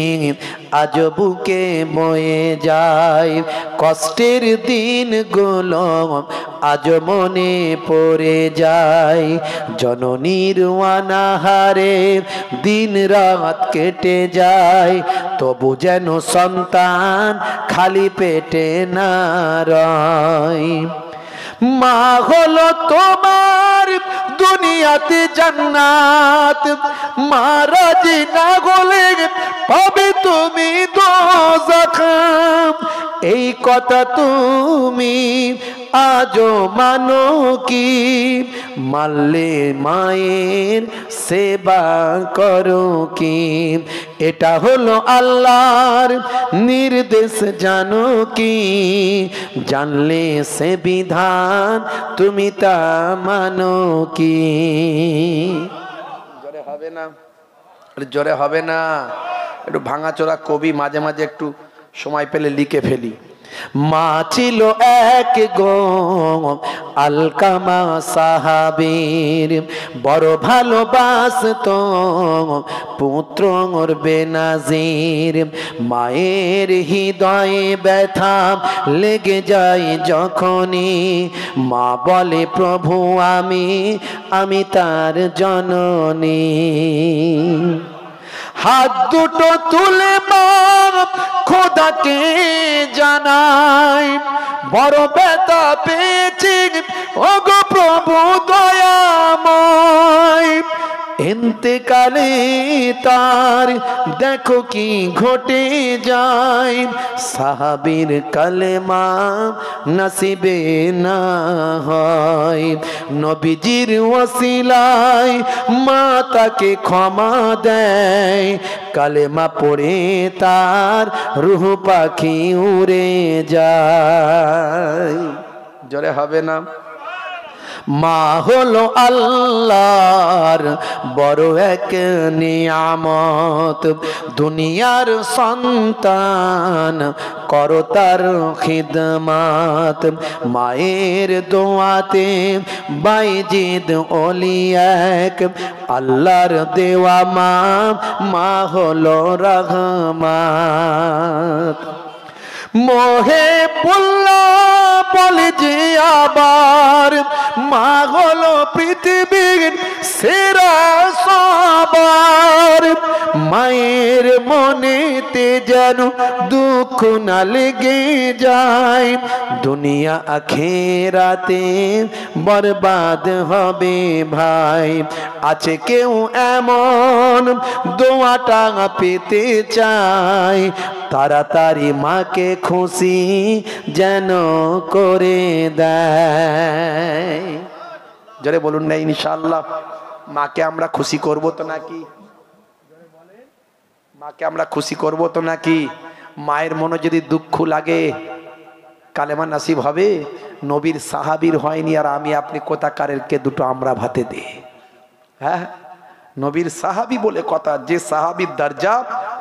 আজ বুকে বয়ে যায়, কষ্টের দিনগুলো আজ মনে পড়ে যায়। জননীর অনাহারে দিন রাত কেটে যায়, তবু যেন সন্তান খালি পেটে না রয়। মা হলো তোমার দুনিয়াতে জান্নাত, মা রাজি না হলে পাবে তুমি দোজখ। এই কথা তুমি আজও মানো কি? মানলে মায়ের সেবা করো কি? এটা হলো আল্লাহর নির্দেশ জানো কি? জানলে সে বিধান তুমি তা মানো কি? জোরে হবে না, জোরে হবে না। একটু ভাঙাচোরা কবি মাঝে মাঝে একটু সময় পেলে লিখে ফেলি। মা ছিল এক গো আলকামা সাহাবীর, বড় ভালোবাসতো পুত্র ওর বেনাজির। মায়ের হৃদয়ে ব্যথা লেগে যায় যখনই, মা বলে প্রভু আমি তার জননী। হাত দুটো তুলে মা খোদাকে জানাই, বড় ব্যথা পেয়েছি ওগো প্রভু দয়াময়। ইন্তেকালে তার দেখো কি ঘটে যায়, সাহাবীর কালেমা নসিবে না হয়। নবীজির ওসিলায় মা তাকে ক্ষমা দেয়, কালেমা পড়ে তার রূহ পাখি উড়ে যায়। জোরে হবে না? মা হলো আল্লাহর বড় এক নিয়ামত, দুনিয়ার সন্তান করো তার খিদমত। মায়ের দোয়াতে বাইজিদ ওলি এক, আল্লাহর দেওয়া মা হলো রহমত। মোহে পুল্লা বলে যে আবার, মা হলো পৃথিবীর সেরা সবার। মায়ের মনেতে যেন দুঃখ না লেগে যায়, দুনিয়া আখেরাতে বরবাদ হবে ভাই। আছে কেউ এমন দোয়াটা পেতে চায়, তাড়াতাড়ি মাকে খুশি যেন করে দেয়। জোরে বলুন না ইনশাআল্লাহ। মাকে আমরা খুশি করব তো নাকি? মাকে আমরা খুশি করব তো নাকি? মায়ের মনে যদি দুঃখ লাগে কালেমা নাসিব হবে? নবীর সাহাবীর হয়নি আর আমি আপনি কোথাকারেরকে দুটো আমরা ভাতে দে। হ্যাঁ, নবীর সাহাবী বলে কথা, যে সাহাবীর দরজা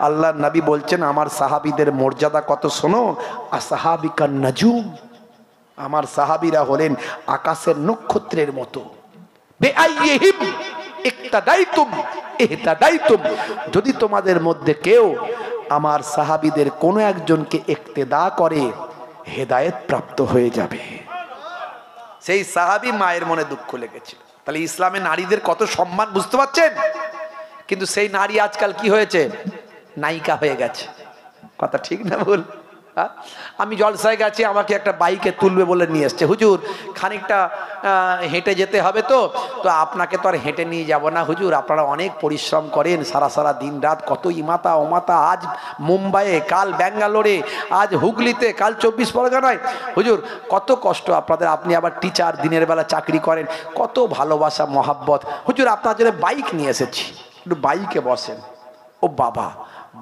আল্লাহর নবী বলছেন আমার সাহাবীদের মর্যাদা কত শোনো। আসহাবিকান নাজুম, আমার সাহাবীরা হলেন আকাশের নক্ষত্রের মতো। বেআইহিম ইক্তাদাইতুম ইহতাদাইতুম, যদি তোমাদের মধ্যে কেউ আমার সাহাবীদের কোনো একজনকে ইক্তেদা করে হেদায়েত প্রাপ্ত হয়ে যাবে। সেই সাহাবী মায়ের মনে দুঃখ লেগেছিল। তাহলে ইসলামে নারীদের কত সম্মান বুঝতে পারছেন? কিন্তু সেই নারী আজকাল কি হয়েছে? নায়িকা হয়ে গেছে। কথা ঠিক না ভুল? আমি জলসায় গেছি, আমাকে একটা বাইকে তুলবে বলে নিয়ে এসছে। হুজুর খানিকটা হেঁটে যেতে হবে, তো আপনাকে তো আর হেঁটে নিয়ে যাব না হুজুর, আপনারা অনেক পরিশ্রম করেন সারা সারা দিন রাত, কত ইমাতা ওমাতা, আজ মুম্বাইয়ে, কাল ব্যাঙ্গালোরে, আজ হুগলিতে, কাল 24 পরগনায়। হুজুর কত কষ্ট আপনাদের, আপনি আবার টিচার, দিনের বেলা চাকরি করেন, কত ভালোবাসা মহাব্বত। হুজুর আপনার জন্য বাইক নিয়ে এসেছি, একটু বাইকে বসেন। ও বাবা,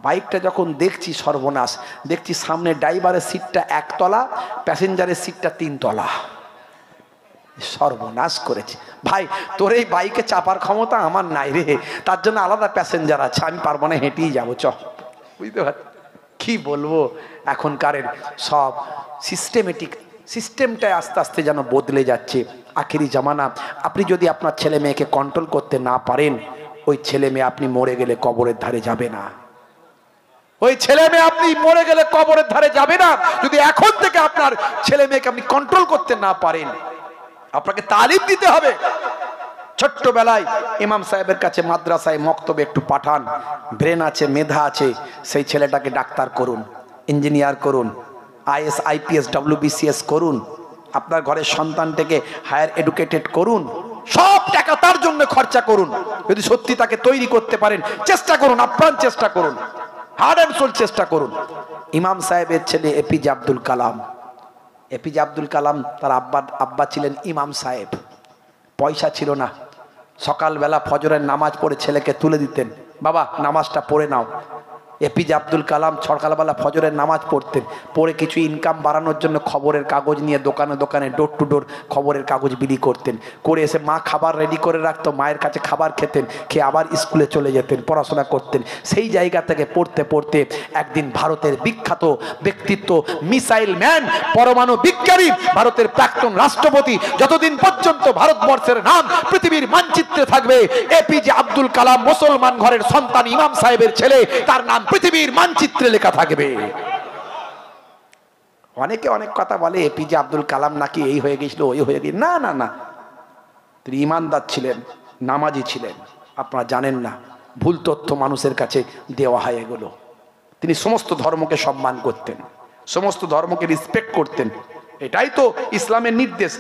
বাইকটা যখন দেখছি সর্বনাশ, দেখছি সামনে ড্রাইভারের সিটটা 1 তলা, প্যাসেঞ্জারের সিটটা 3 তলা। সর্বনাশ করেছে। ভাই তোর এই বাইকে চাপার ক্ষমতা আমার নাই রে, তার জন্য আলাদা প্যাসেঞ্জার আছে, আমি পারবো না, হেঁটেই যাবো, চ। বুঝতে পারছি কি বলবো? এখনকারের সব সিস্টেমটাই আস্তে আস্তে যেন বদলে যাচ্ছে। আখেরি জামানা। আপনি যদি আপনার ছেলে মেয়েকে কন্ট্রোল করতে না পারেন, ওই ছেলে মেয়ে আপনি মরে গেলে কবরের ধারে যাবে না। ওই ছেলে মেয়ে আপনি মরে গেলে কবরের ধারে যাবে না যদি এখন থেকে আপনার ছেলে মেয়েকে আপনি কন্ট্রোল করতে না পারেন। আপনাকে তালিম দিতে হবে। ছোট্টবেলায় ইমাম সাহেবের কাছে মাদ্রাসায় মক্তবে একটু পাঠান, ব্রেন আছে, মেধা আছে, সেই ছেলেটাকে ডাক্তার করুন, ইঞ্জিনিয়ার করুন, আইএস আইপিএস ডব্লিউবিসিএস করুন, আপনার ঘরের সন্তানটাকে হায়ার এডুকেটেড করুন, সব টাকা তার জন্য খরচা করুন। যদি সত্যি তাকে তৈরি করতে পারেন চেষ্টা করুন, আপ্রাণ চেষ্টা করুন, হার্ড অ্যান্ড সোল চেষ্টা করুন। ইমাম সাহেবের ছেলে এপিজে আব্দুল কালাম, এপিজে আব্দুল কালাম তার আব্বা ছিলেন ইমাম সাহেব। পয়সা ছিল না, সকালবেলা ফজরের নামাজ পড়ে ছেলেকে তুলে দিতেন, বাবা নামাজটা পড়ে নাও। এপিজে আব্দুল কালাম সকালবেলা ফজরের নামাজ পড়তেন, পড়ে কিছু ইনকাম বাড়ানোর জন্য খবরের কাগজ নিয়ে দোকানে দোকানে ডোর টু ডোর খবরের কাগজ বিলি করতেন। করে এসে মা খাবার রেডি করে রাখতো, মায়ের কাছে খাবার খেতেন, খেয়ে আবার স্কুলে চলে যেতেন, পড়াশোনা করতেন। সেই জায়গা থেকে পড়তে পড়তে একদিন ভারতের বিখ্যাত ব্যক্তিত্ব, মিসাইল ম্যান, পরমাণু বিজ্ঞানী, ভারতের প্রাক্তন রাষ্ট্রপতি, যতদিন পর্যন্ত ভারতবর্ষের নাম পৃথিবীর মানচিত্রে থাকবে, এপিজে আব্দুল কালাম মুসলমান ঘরের সন্তান, ইমাম সাহেবের ছেলে, তার নাম পৃথিবীর মানচিত্রে লেখা থাকবে। অনেকে অনেক কথা বলে এপিজে আব্দুল কালাম নাকি এই হয়ে গেছিল, ওই হয়ে গেছিল। না না না, তিনি ইমানদার ছিলেন, নামাজি ছিলেন। আপনারা জানেন না, ভুল তথ্য মানুষের কাছে দেওয়া হয় এগুলো। তিনি সমস্ত ধর্মকে সম্মান করতেন, সমস্ত ধর্মকে রেসপেক্ট করতেন। এটাই তো ইসলামের নির্দেশ।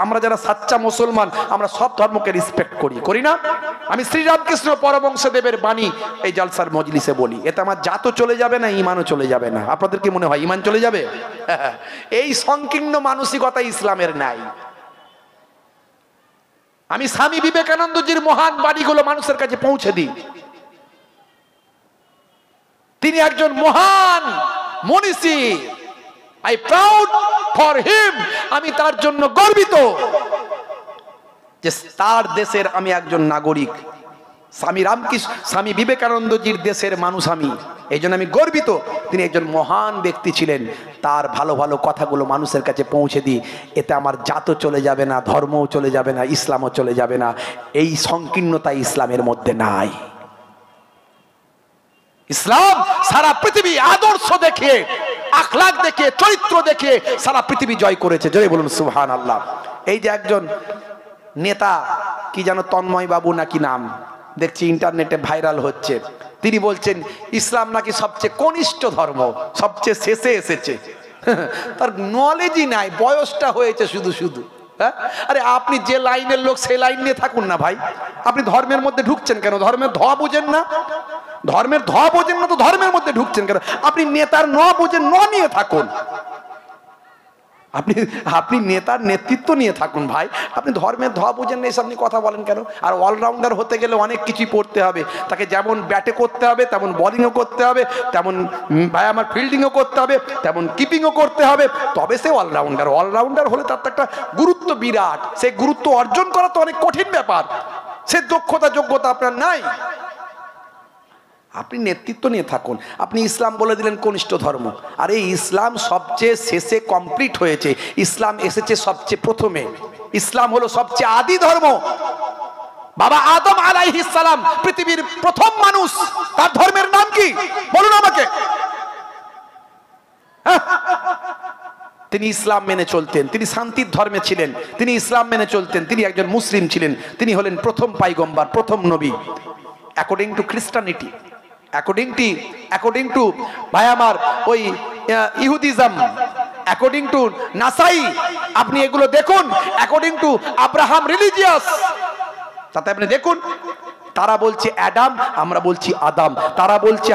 আমরা যারা সাচ্চা মুসলমান, আমরা সব ধর্মকে রেসপেক্ট করি, করি না? আমি শ্রীরামকৃষ্ণ পরমহংসদেবের বাণী এই জালসার মজলিসে বলি, এতে আমার জাতও চলে যাবে না, ইমানও চলে যাবে না। আপনাদের কি মনে হয় ইমান চলে যাবে? এই সংকীর্ণ মানসিকতা ইসলামের নাই। আমি স্বামী বিবেকানন্দজির মহান বাণীগুলো মানুষের কাছে পৌঁছে দিই। তিনি একজন মহান মনীষী। I proud for him, আমি তার জন্য গর্বিত যে তার দেশের আমি একজন নাগরিক। স্বামী বিবেকানন্দজির দেশের মানুষ আমি, এই জন্য আমি গর্বিত। তিনি একজন মহান ব্যক্তি ছিলেন, তার ভালো ভালো কথাগুলো মানুষের কাছে পৌঁছে দিই। এতে আমার জাতও চলে যাবে না, ধর্মও চলে যাবে না, ইসলামও চলে যাবে না। এই সংকীর্ণতা ইসলামের মধ্যে নাই। ইসলাম সারা পৃথিবী আদর্শ দেখে, আখলাক দেখে, চরিত্র দেখে সারা পৃথিবী জয় করেছে। জয় বলুন সুবহানাল্লাহ। এই যে একজন নেতা, কি যেন তন্ময় বাবু নাকি নাম, দেখছি ইন্টারনেটে ভাইরাল হচ্ছে, তিনি বলছেন ইসলাম নাকি সবচেয়ে কনিষ্ঠ ধর্ম, সবচেয়ে শেষে এসেছে। তার নলেজই নাই, বয়সটা হয়েছে শুধু শুধু। আরে আপনি যে লাইনের লোক সেই লাইন নিয়ে থাকুন না ভাই। আপনি ধর্মের মধ্যে ঢুকছেন কেন? ধর্মের ধোয়া বোঝেন না? ধর্মের ধোয়া বোঝেন না তো ধর্মের মধ্যে ঢুকছেন কেন? আপনি নেতার ন বোঝেন, ন নিয়ে থাকুন। আপনি নেতার নেতৃত্ব নিয়ে থাকুন ভাই। আপনি ধর্মের ধোয়া বোঝেন না, এসব নিয়ে কথা বলেন কেন? আর অলরাউন্ডার হতে গেলে অনেক কিছুই পড়তে হবে। তাকে যেমন ব্যাটে করতে হবে, তেমন বোলিংও করতে হবে, তেমন ভাই আমার ফিল্ডিংও করতে হবে, তেমন কিপিংও করতে হবে, তবে সে অলরাউন্ডার। অলরাউন্ডার হলে তার তো একটা গুরুত্ব বিরাট। সেই গুরুত্ব অর্জন করা তো অনেক কঠিন ব্যাপার। সে দক্ষতা যোগ্যতা আপনার নাই। আপনি নেতৃত্ব নিয়ে থাকুন। আপনি ইসলাম বলে দিলেন কনিষ্ঠ ধর্ম, আর এই ইসলাম সবচেয়ে শেষে কমপ্লিট হয়েছে। ইসলাম এসেছে সবচেয়ে প্রথমে। ইসলাম হলো সবচেয়ে আদি ধর্ম। বাবা আদম আলাইহিস সালাম পৃথিবীর প্রথম মানুষ। তার ধর্মের নাম কি বলুন আমাকে? তিনি ইসলাম মেনে চলতেন, তিনি শান্তির ধর্মে ছিলেন, তিনি ইসলাম মেনে চলতেন, তিনি একজন মুসলিম ছিলেন। তিনি হলেন প্রথম পাইগম্বার, প্রথম নবী। অ্যাকর্ডিং টু খ্রিস্টানিটি, অ্যাকর্ডিং টু ভাই আমার ওই ইহুদিজম, অ্যাকর্ডিং টু নাসাই, আপনি এগুলো দেখুন। অ্যাকর্ডিং টু আব্রাহাম রিলিজিয়াস, তাতে আপনি দেখুন, তারা বলছে অ্যাডাম, আমরা বলছি আদাম। তারা বলছে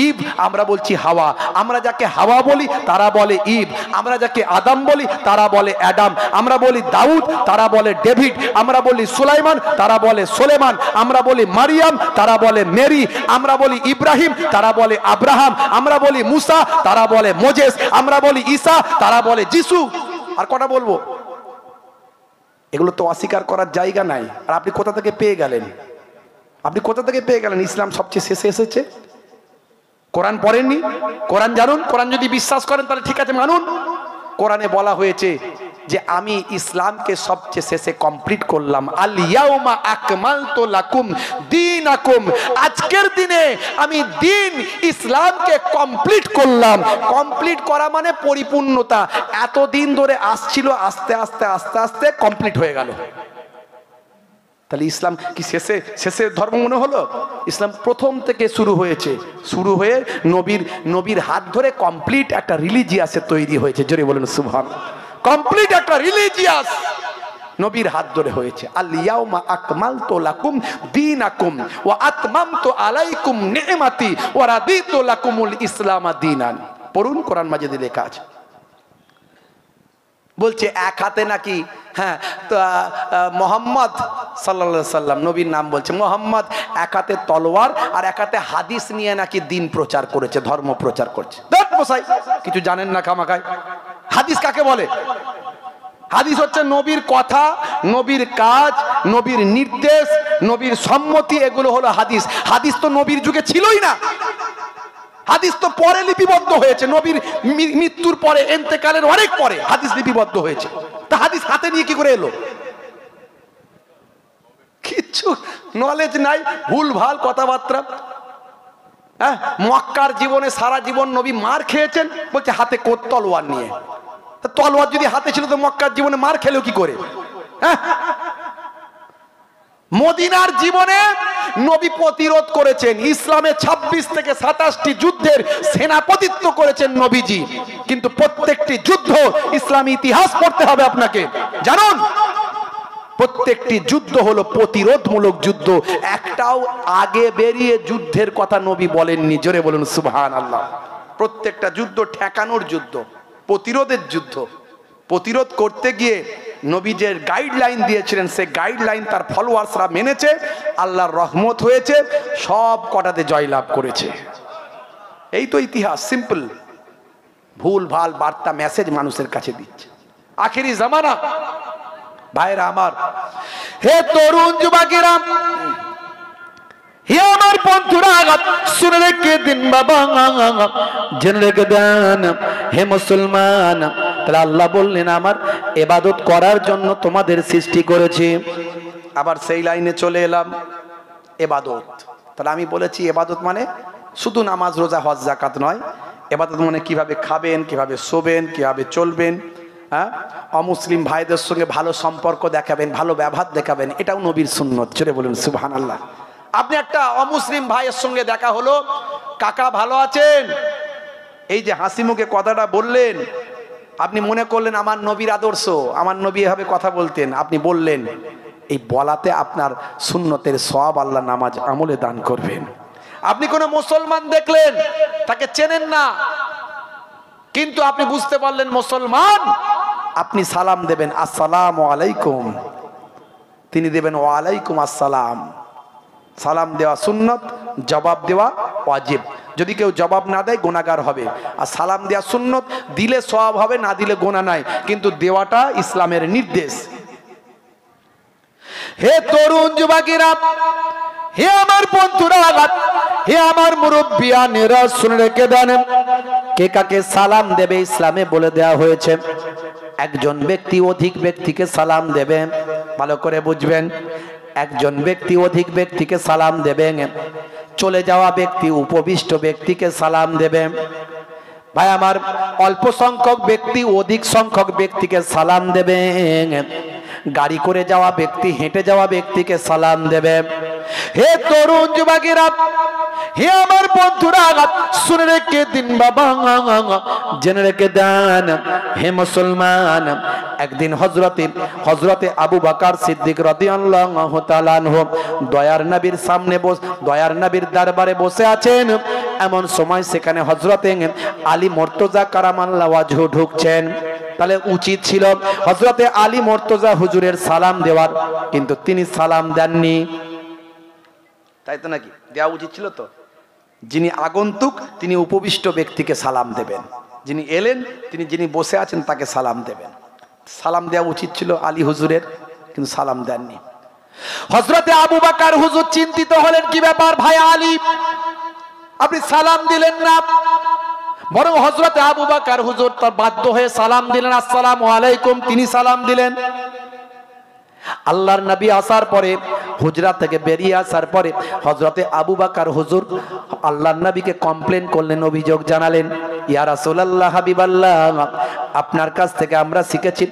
ঈব, আমরা বলছি হাওয়া। আমরা যাকে হাওয়া বলি তারা বলে ঈব। আমরা যাকে আদাম বলি তারা বলে অ্যাডাম। আমরা বলি দাউদ, তারা বলে ডেভিড। আমরা বলি সুলাইমান, তারা বলে সোলেমান। আমরা বলি মারিয়াম, তারা বলে মেরি। আমরা বলি ইব্রাহিম, তারা বলে আব্রাহাম। আমরা বলি মুসা, তারা বলে মোজেস। আমরা বলি ঈসা, তারা বলে যিশু। আর কটা বলবো? এগুলো তো অস্বীকার করার জায়গা নাই। আর আপনি কোথা থেকে পেয়ে গেলেন? আপনি কোথা থেকে পেয়ে গেলেন ইসলাম সবচেয়ে শেষে এসেছে? কোরআন পড়েননি? কোরআন জানুন। কোরআন যদি বিশ্বাস করেন তাহলে ঠিক আছে, মানুন। কোরআনে বলা হয়েছে যে আমি ইসলামকে সবচেয়ে শেষে কমপ্লিট করলাম। আল ইয়াউমা আকমালতু লাকুম দীনাকুম, আজকের দিনে আমি দিন ইসলামকে কমপ্লিট করলাম। কমপ্লিট করা মানে পরিপূর্ণতা। এতদিন ধরে আসছিল, আস্তে আস্তে আস্তে আস্তে কমপ্লিট হয়ে গেল। তাহলে ইসলাম কি শেষের ধর্ম মনে হলো? ইসলাম প্রথম থেকে শুরু হয়েছে, শুরু হয়ে নবীর হাত ধরে কমপ্লিট একটা রিলিজিয়াসে তৈরি হয়েছে। জোরে বলেন সুবহানাল্লাহ। কমপ্লিট একটা রিলিজিয়াস নবীর হাত ধরে হয়েছে। আল ইয়াউমা আকমালতু লাকুম দীনাকুম ওয়া আতমামতু আলাইকুম নি'মাতি ওয়া রাদিতু লাকুমুল ইসলাম দীনান। পড়ুন, কোরআন মাজিদে লেখা আছে। বলছে এক হাতে নাকি, হ্যাঁ, মোহাম্মদ সাল্লাল্লাহু আলাইহি সাল্লাম নবীর নাম বলছে, মোহাম্মদ এক হাতে তলোয়ার আর এক হাতে হাদিস নিয়ে নাকি দিন প্রচার করেছে, ধর্ম প্রচার করছে। কিছু জানেন না খামাখায়। হাদিস কাকে বলে? হাদিস হচ্ছে নবীর কথা, নবীর কাজ, নবীর নির্দেশ, নবীর সম্মতি, এগুলো হলো হাদিস। হাদিস তো নবীর যুগে ছিলই না, হাদিস তো পরে লিপিবদ্ধ হয়েছে, নবীর মৃত্যুর পরে, ইন্তেকালের অনেক পরে হাদিস লিপিবদ্ধ হয়েছে। তা হাদিস হাতে নিয়ে কি করে এলো? কিচ্ছু নলেজ নাই, ভুল ভাল কথাবার্তা। হ্যাঁ, মক্কার জীবনে সারা জীবন নবী মার খেয়েছেন, বলছে হাতে তলোয়ার নিয়ে। তলোয়ার যদি হাতে ছিল তো মক্কার জীবনে মার খেলেও কি করে? হ্যাঁ, মদিনার জীবনে নবী প্রতিরোধ করেছেন, ইসলামে 26 থেকে 27টি যুদ্ধের সেনাপতিত্ব করেছেন নবীজি। কিন্তু প্রত্যেকটি যুদ্ধ ইসলামী ইতিহাস পড়তে হবে আপনাকে, জানুন প্রত্যেকটি যুদ্ধ হলো প্রতিরোধমূলক যুদ্ধ। একটাও আগে বেরিয়ে যুদ্ধের কথা নবী বলেননি। জোরে বলুন সুবহানাল্লাহ। প্রত্যেকটা যুদ্ধ ঠেকানোর যুদ্ধ, প্রতিরোধের যুদ্ধ। প্রতিরোধ করতে গিয়ে নবী যে গাইডলাইন দিয়েছিলেন, সে গাইডলাইন তার ফলোয়ার্সরা মেনেছে, আল্লাহর রহমত হয়েছে, সব কটাতে জয়লাভ করেছে। এই তো ইতিহাস, সিম্পল। ভুল ভাল বার্তা, মেসেজ মানুষের কাছে দিচ্ছে। আখেরি জামানা ভাইরা আমার, হে তরুণ যুবকেরা, হে আমার বন্ধুরা, শুনে রেখে দিন বাবা, জেনে রেখে দেন হে মুসলমান। তাহলে আল্লাহ বললেন আমার ইবাদত করার জন্য তোমাদের সৃষ্টি করেছি। আবার সেই লাইনে চলে এলাম, ইবাদত। তাহলে আমি বলেছি ইবাদত মানে শুধু নামাজ, রোজা, হজ, যাকাত নয়। ইবাদত মানে কিভাবে খাবেন, কিভাবে শোবেন, কিভাবে চলবেন, হ্যাঁ, অমুসলিম ভাইদের সঙ্গে ভালো সম্পর্ক দেখাবেন, ভালো ব্যবহার দেখাবেন, এটাও নবীর সুন্নত। চলে বলুন সুবহানাল্লাহ। আপনি একটা অমুসলিম ভাইয়ের সঙ্গে দেখা হলো, কাকা ভালো আছেন, এই যে হাসি মুখে কথাটা বললেন, আপনি মনে করলেন আমার নবীর আদর্শ, আমার নবী এভাবে কথা বলতেন, আপনি বললেন, এই বলাতে আপনার সুন্নতের সওয়াব আল্লাহ নামাজ আমলে দান করবেন। আপনি কোনো মুসলমান দেখলেন, তাকে চেনেন না, কিন্তু আপনি বুঝতে পারলেন মুসলমান, আপনি সালাম দেবেন আসসালামু আলাইকুম, তিনি দেবেন ওয়ালাইকুম আসসালাম। সালাম দেওয়া সুন্নত, জবাব দেওয়া ওয়াজিব। যদি কেউ জবাব না দেয় গুনাহগার হবে। আর সালাম দেওয়া সুন্নত, দিলে সওয়াব হবে, না দিলে গুনাহ নাই, কিন্তু দেওয়াটা ইসলামের নির্দেশ। হে তরুণ যুবকেরা, হে আমার বন্ধুরা, হে আমার মুরব্বিয়ানেরা, শুনে রেখে দেন কে কাকে সালাম দেবে ইসলামে বলে দেওয়া হয়েছে। একজন ব্যক্তি অধিক ব্যক্তিকে সালাম দেবে, ভালো করে বুঝবেন। একজন ব্যক্তি অধিক ব্যক্তিকে সালাম দেবেন, চলে যাওয়া ব্যক্তি উপবিষ্ট ব্যক্তিকে সালাম দেবে। ভাই আমার, অল্প সংখ্যক ব্যক্তি অধিক সংখ্যক ব্যক্তিকে সালাম দেবে। গাড়ি করে যাওয়া ব্যক্তি হেঁটে যাওয়া ব্যক্তিকে সালাম দেবে। হে তরুণ যুবকেরা, হে আমার বন্ধুরা, শুনে রেখে দিন বাবা, জেনে রেখে দেন হে মুসলমান। একদিন হযরতে আবু বকর সিদ্দিক রাদিয়াল্লাহু তাআলা আনহু দয়ার নবীর সামনে দয়ার নবীর দরবারে বসে আছেন। এমন সময় সেখানে হযরতে আলী মুর্তজা কারামাল্লাহু ওয়াজহু ঢুকছেন। তাহলে উচিত ছিল হযরতে আলী মুর্তজা হুজুরের সালাম দেওয়ার, কিন্তু তিনি সালাম দেননি, তাই তো নাকি? দেওয়া উচিত ছিল তো। যিনি আগন্তুক তিনি উপবিষ্ট ব্যক্তিকে সালাম দেবেন, যিনি এলেন যিনি বসে আছেন তাকে সালাম দেবেন। সালাম দেওয়া উচিত ছিল আলী হুজুরের, কিন্তু সালাম দেননি। হযরতে আবু বকর হুজুর চিন্তিত হলেন, কি ব্যাপার ভাই আলী, আপনি সালাম দিলেন না? বরং হযরতে আবু বকর হুজুর তার বাধ্য হয়ে সালাম দিলেন, আসসালামু আলাইকুম, তিনি সালাম দিলেন। আল্লাহর নবী আসার পরে, হুজরা থেকে বেরিয়ে আসার পরে হযরতে আবু বকর হুজুর আল্লাহর নবীকে কমপ্লেন করলেন, অভিযোগ জানালেন, ইয়া রাসূলুল্লাহ, হাবিবাল্লাহ, আপনার কাছ থেকে আমরা শিখেছি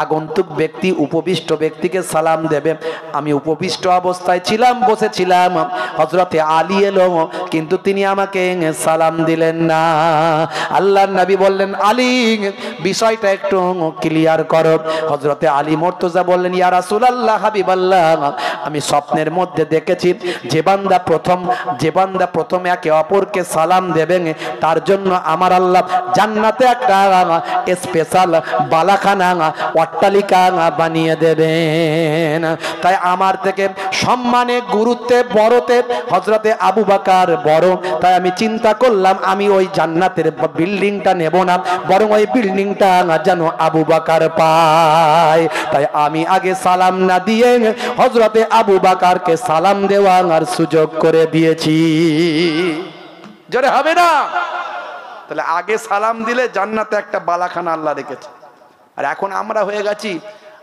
আগন্তুক ব্যক্তি উপবিষ্ট ব্যক্তিকে সালাম দেবে। আমি উপবিষ্ট অবস্থায় ছিলাম, বসেছিলাম, হযরতে আলী এলো, কিন্তু তিনি আমাকে সালাম দিলেন না। আল্লাহর নবী বললেন, আলী, বিষয়টা একটু ক্লিয়ার করো। হযরতে আলী মুর্তজা বললেন, ইয়া রাসূলুল্লাহ, হাবিবাল্লাহ, আমি স্বপ্নের মধ্যে দেখেছি যে বান্দা প্রথম একে অপরকে সালাম দেবেন, তার জন্য আমার আল্লাহ জান্নাতে একটা স্পেশাল বালাখানা, অট্টালিকা বানিয়ে দেবেন। তাই আমার থেকে সম্মানে, গুরুত্বে, বড়তে হযরতে আবু বকর বড়। তাই আমি চিন্তা করলাম আমি ওই জান্নাতের বিল্ডিংটা নেব না, বরং ওই বিল্ডিংটা যেন আবু বকর পায়। তাই আমি আগে সালাম না দিয়ে হযরতে আবু বকরকে সালাম দেওয়ার সুযোগ করে দিয়েছি। জোরে হবে না? তাহলে আগে সালাম দিলে জান্নাতে একটা বালাখানা আল্লাহ রেখেছে। আর এখন আমরা হয়ে গেছি,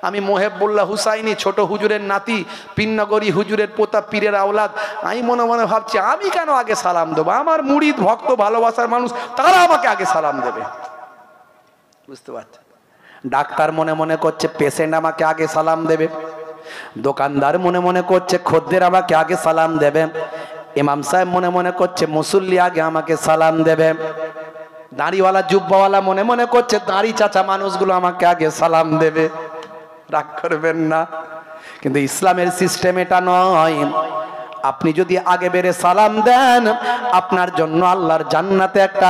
আমি মোহেবুল্লাহ হুসাইনি, ছোট হুজুরের নাতি, পিননগরী হুজুরের পোতা, পীরের আওলাদ। আমি মনে মনে ভাবছি আমি কেন আগে সালাম দেবো? আমার মুরিদ, ভক্ত, ভালোবাসার মানুষ, তারা আমাকে আগে সালাম দেবে। বুঝতে পারছেন? ডাক্তার মনে মনে করছে পেশেন্ট আমাকে আগে সালাম দেবে, দোকানদার মনে মনে করছে খদ্দের আমাকে আগে সালাম দেবে, ইমাম সাহেব মনে মনে করছে মুসল্লি আগে আমাকে সালাম দেবে, দাড়িওয়ালা জুব্বাওয়ালা মনে মনে করছে দাড়ি চাচা মানুষগুলো আমাকে আগে সালাম দেবে। রাগ করবেন না, কিন্তু ইসলামের সিস্টেম এটা নয়। আপনি যদি আগে বেরে সালাম দেন, আপনার জন্য আল্লাহর জান্নাতে একটা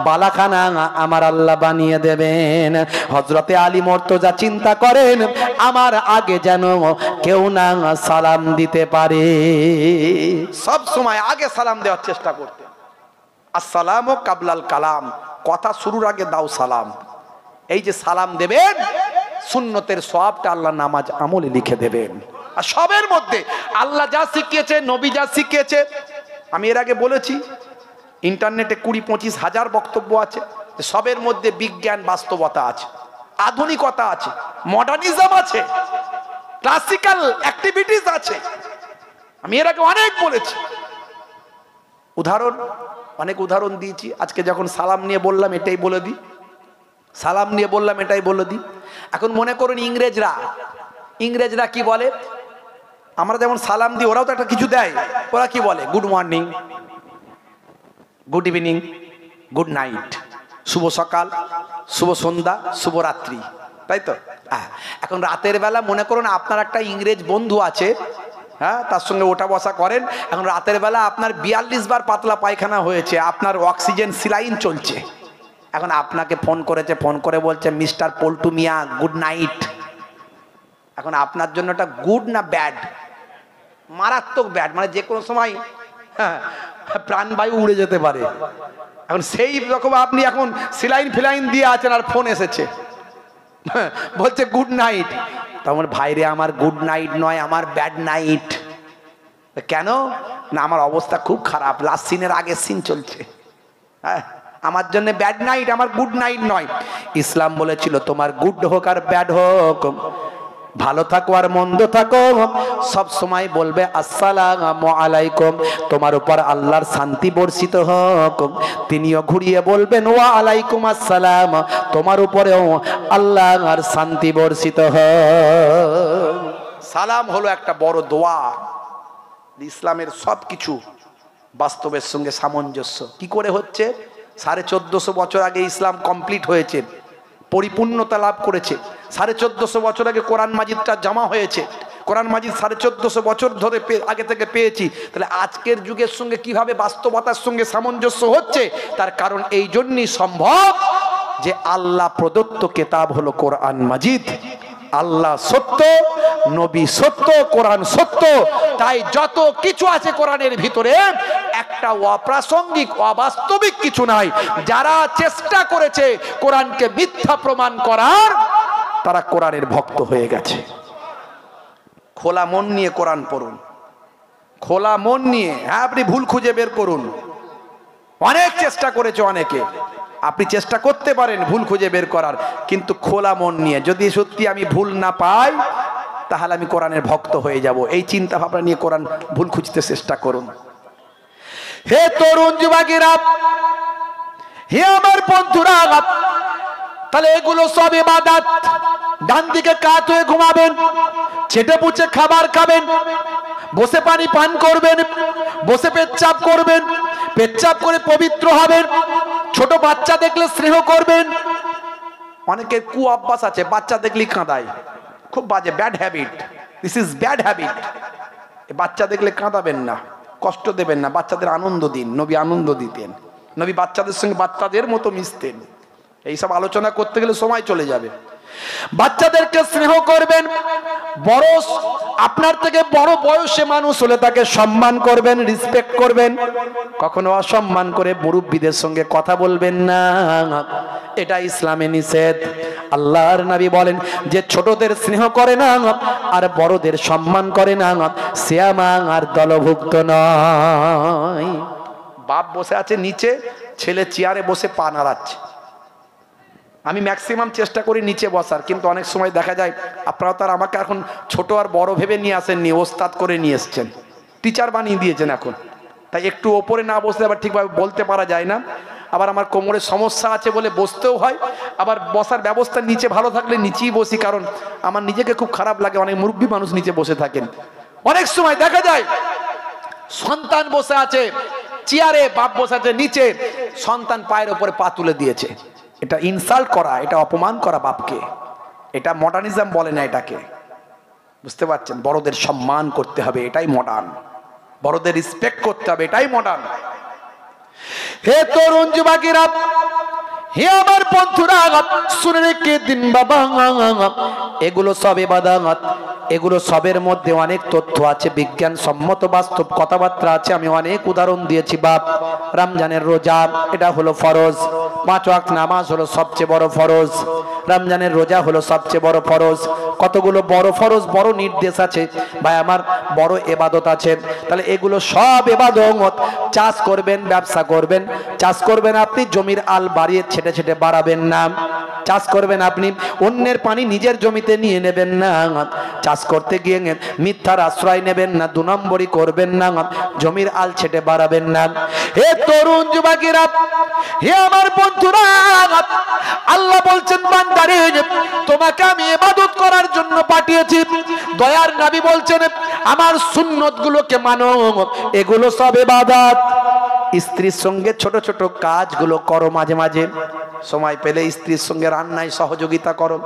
বালাখানা আমার আল্লাহ বানিয়ে দেবেন। হযরতে আলী মুর্তজা চিন্তা করেন আমার আগে যেন কেউ না সালাম দিতে পারে। সব সময় আগে সালাম দেওয়ার চেষ্টা করতে। আসসালামু কাবলাল কালাম, কথা শুরুর আগে দাও সালাম। এই যে সালাম দেবেন, সুন্নতের সওয়াবটা আল্লাহ নামাজ আমলে লিখে দেবেন। আর সবের মধ্যে আল্লাহ যা শিখিয়েছে, নবী যা শিখিয়েছে, আমি এর আগে বলেছি ইন্টারনেটে 20-25 হাজার বক্তব্য আছে, সবের মধ্যে বিজ্ঞান, বাস্তবতা আছে, আধুনিকতা আছে, মডার্নিজম আছে, ক্লাসিক্যাল অ্যাক্টিভিটিস আছে। আমি এর আগে অনেক বলেছি, অনেক উদাহরণ দিয়েছি। আজকে যখন সালাম নিয়ে বললাম এটাই বলে দিই, সালাম নিয়ে বললাম এটাই বলে দিই। এখন মনে করুন ইংরেজরা কি বলে? আমরা যেমন সালাম দিই, ওরাও তো একটা কিছু দেয়। ওরা কি বলে? Good morning, good evening, good night, শুভ সকাল, শুভ সন্ধ্যা, শুভ রাত্রি, তাই তো? এখন রাতের বেলা মনে করুন আপনার একটা ইংরেজ বন্ধু আছে, হ্যাঁ, তার সঙ্গে ওঠা বসা করেন। এখন রাতের বেলা আপনার 42 বার পাতলা পায়খানা হয়েছে, আপনার অক্সিজেন সিলাইন চলছে। এখন আপনাকে ফোন করেছে, ফোন করে বলছে মিস্টার পল্টু মিয়া গুড নাইট। এখন আপনার জন্য এটা গুড না ব্যাড? মারাত্মক ব্যাড, মানে যে কোনো সময় প্রাণবায়ু উড়ে যেতে পারে। এখন সেই রকম আপনি এখন সিলাইন ফিলাইন দিয়ে আছেন আর ফোন এসেছে, বলছে গুড নাইট। তখন ভাইরে আমার গুড নাইট নয়, আমার ব্যাড নাইট। কেন না? আমার অবস্থা খুব খারাপ, লাস্ট সিনের আগের সিন চলছে। হ্যাঁ, আমার জন্য ব্যাড নাইট, আমার গুড নাইট নয়। ইসলাম বলেছিল তোমার গুড হোক আর ব্যাড হোক, ভালো থাকো আর মন্দ থাকো, সব সময় বলবে আসসালামু আলাইকুম, তোমার উপর আল্লাহর শান্তি বর্ষিত হোক। তিনিও ঘুরিয়ে বলবেন ওয়া আলাইকুম আসসালাম, তোমার উপরেও আল্লাহর শান্তি বর্ষিত হোক। সালাম হলো একটা বড় দোয়া। ইসলামের সবকিছু বাস্তবের সঙ্গে সামঞ্জস্য। কি করে হচ্ছে? 1450 বছর আগে ইসলাম কমপ্লিট হয়েছে, পরিপূর্ণতা লাভ করেছে। 1450 বছর আগে কোরআন মাজিদটা জমা হয়েছে। কোরআন মাজিদ 1450 বছর ধরে আগে থেকে পেয়েছি। তাহলে আজকের যুগের সঙ্গে কিভাবে বাস্তবতার সঙ্গে সামঞ্জস্য হচ্ছে? তার কারণ এই জন্যই সম্ভব যে আল্লাহ প্রদত্ত কিতাব হলো কোরআন মাজিদ। আল্লাহ সত্য, নবী সত্য, কোরআন সত্য। তাই যত কিছু আছে কোরআনের ভিতরে একটা অপ্রাসঙ্গিক, অবাস্তবিক কিছু নাই। যারা চেষ্টা করেছে কোরআনকে মিথ্যা প্রমাণ করার, তারা কোরআনের ভক্ত হয়ে গেছে। খোলা মন নিয়ে কোরআন পড়ুন, খোলা মন নিয়ে। হ্যাঁ, আপনি ভুল খুঁজে বের করুন। অনেক চেষ্টা করেছে অনেকে, আপনি চেষ্টা করতে পারেন ভুল খুঁজে বের করার, কিন্তু খোলা মন নিয়ে। যদি সত্যি আমি ভুল না পাই তাহলে আমি কোরআনের ভক্ত হয়ে যাব, এই চিন্তা ভাবনা নিয়ে কোরআন ভুল খুঁজতে চেষ্টা করুন। হে তরুণ যুবকেরা, হে আমার বন্ধুরা, তাহলে এগুলো সব ইবাদত। ডান দিকে কাত হয়ে ঘুমাবেন, ছেটে পুচে খাবার খাবেন, বসে পানি পান করবেন, বসে পেচ্ছাপ করবেন, পেচ্ছাপ করে পবিত্র হবেন, ছোট বাচ্চা দেখলে স্নেহ করবেন। অনেকের কু অভ্যাস আছে, বাচ্চা দেখলেই কাঁদায়, খুব বাজে, bad habit, this is bad habit. বাচ্চা দেখলে কাঁদাবেন না, কষ্ট দেবেন না, বাচ্চাদের আনন্দ দিন। নবী আনন্দ দিতেন, নবী বাচ্চাদের সঙ্গে বাচ্চাদের মতো মিশতেন। এইসব আলোচনা করতে গেলে সময় চলে যাবে। বাচ্চাদেরকে স্নেহ করবেন, বড় আপনার থেকে বড় বয়সে মানুষ হলে তাকে সম্মান করবেন, রেসপেক্ট করবেন। কখনো অসম্মান করে মুরব্বীদের সঙ্গে কথা বলবেন না, এটা ইসলামে নিষেধ। আল্লাহর নবী বলেন, যে ছোটদের স্নেহ করে না আর বড়দের সম্মান করে না সে আমার দলভুক্ত নয়। বাপ বসে আছে নিচে, ছেলে চেয়ারে বসে পা নাড়াচ্ছে। আমি ম্যাক্সিমাম চেষ্টা করি নিচে বসার, কিন্তু অনেক সময় দেখা যায় আপনারা তার আমাকে এখন ছোট আর বড় ভেবে নিয়ে আসেননি, ওস্তাদ করে নিয়ে এসছেন, টিচার বানিয়ে দিয়েছেন এখন। তাই একটু ওপরে না বসলে আবার ঠিকভাবে বলতে পারা যায় না। আবার আমার কোমরে সমস্যা আছে বলে বসতেও হয়, আবার বসার ব্যবস্থা নিচে ভালো থাকলে নিচেই বসি, কারণ আমার নিজেকে খুব খারাপ লাগে অনেক মুরব্বী মানুষ নিচে বসে থাকেন। অনেক সময় দেখা যায় সন্তান বসে আছে চেয়ারে, বাপ বসে আছে নিচে, সন্তান পায়ের ওপরে পা তুলে দিয়েছে। এটা ইনসাল্ট করা, এটা অপমান করা বাপকে, এটা মডার্নিজম বলে না এটাকে। বুঝতে পারছেন? বড়দের সম্মান করতে হবে, এটাই মডার্ন। বড়দের রেসপেক্ট করতে হবে, এটাই মডার্ন। হে তরুণ যুবকেরা, হে আমার বন্ধুরা, শুনে রেখে দিন বাবা, এগুলো সব ইবাদত। এগুলো সবের মধ্যে অনেক তথ্য আছে, বিজ্ঞান সম্মত বাস্তব কথাবার্তা আছে। আমি অনেক উদাহরণ দিয়েছি। বাপ, রমজানের রোজা এটা হলো ফরজ, 5 ওয়াক্ত নামাজ হলো সবচেয়ে বড় ফরজ, রমজানের রোজা হলো সবচেয়ে বড় ফরজ। কতগুলো বড় ফরজ, বড় নির্দেশ আছে ভাই আমার, বড় ইবাদত আছে। তাহলে এগুলো সব ইবাদত। চাষ করবেন, ব্যবসা করবেন, চাষ করবেন আপনি, জমির আল বাড়িয়ে ছেটে ছেটে বাড়াবেন না। চাষ করবেন আপনি, অন্যের পানি নিজের জমিতে নিয়ে নেবেন না। চাষ করতে গিয়ে মিথ্যার আশ্রয় নেবেন না, 2 নম্বরই করবেন না, জমির আল ছেটে বাড়াবেন না। হে তরুণ যুবকেরা, হে আমার বন্ধুরা, আল্লাহ বলছেন বান্দারে, তোমাকে আমি ইবাদত করার জন্য পাঠিয়েছি। দয়ার নবী বলছেন, আমার সুন্নত গুলোকে মানো, এগুলো সব ইবাদত। স্ত্রীর সঙ্গে ছোট ছোট কাজগুলো করো, মাঝে মাঝে সময় পেলে স্ত্রীর সঙ্গে রান্নায় সহযোগিতা করো।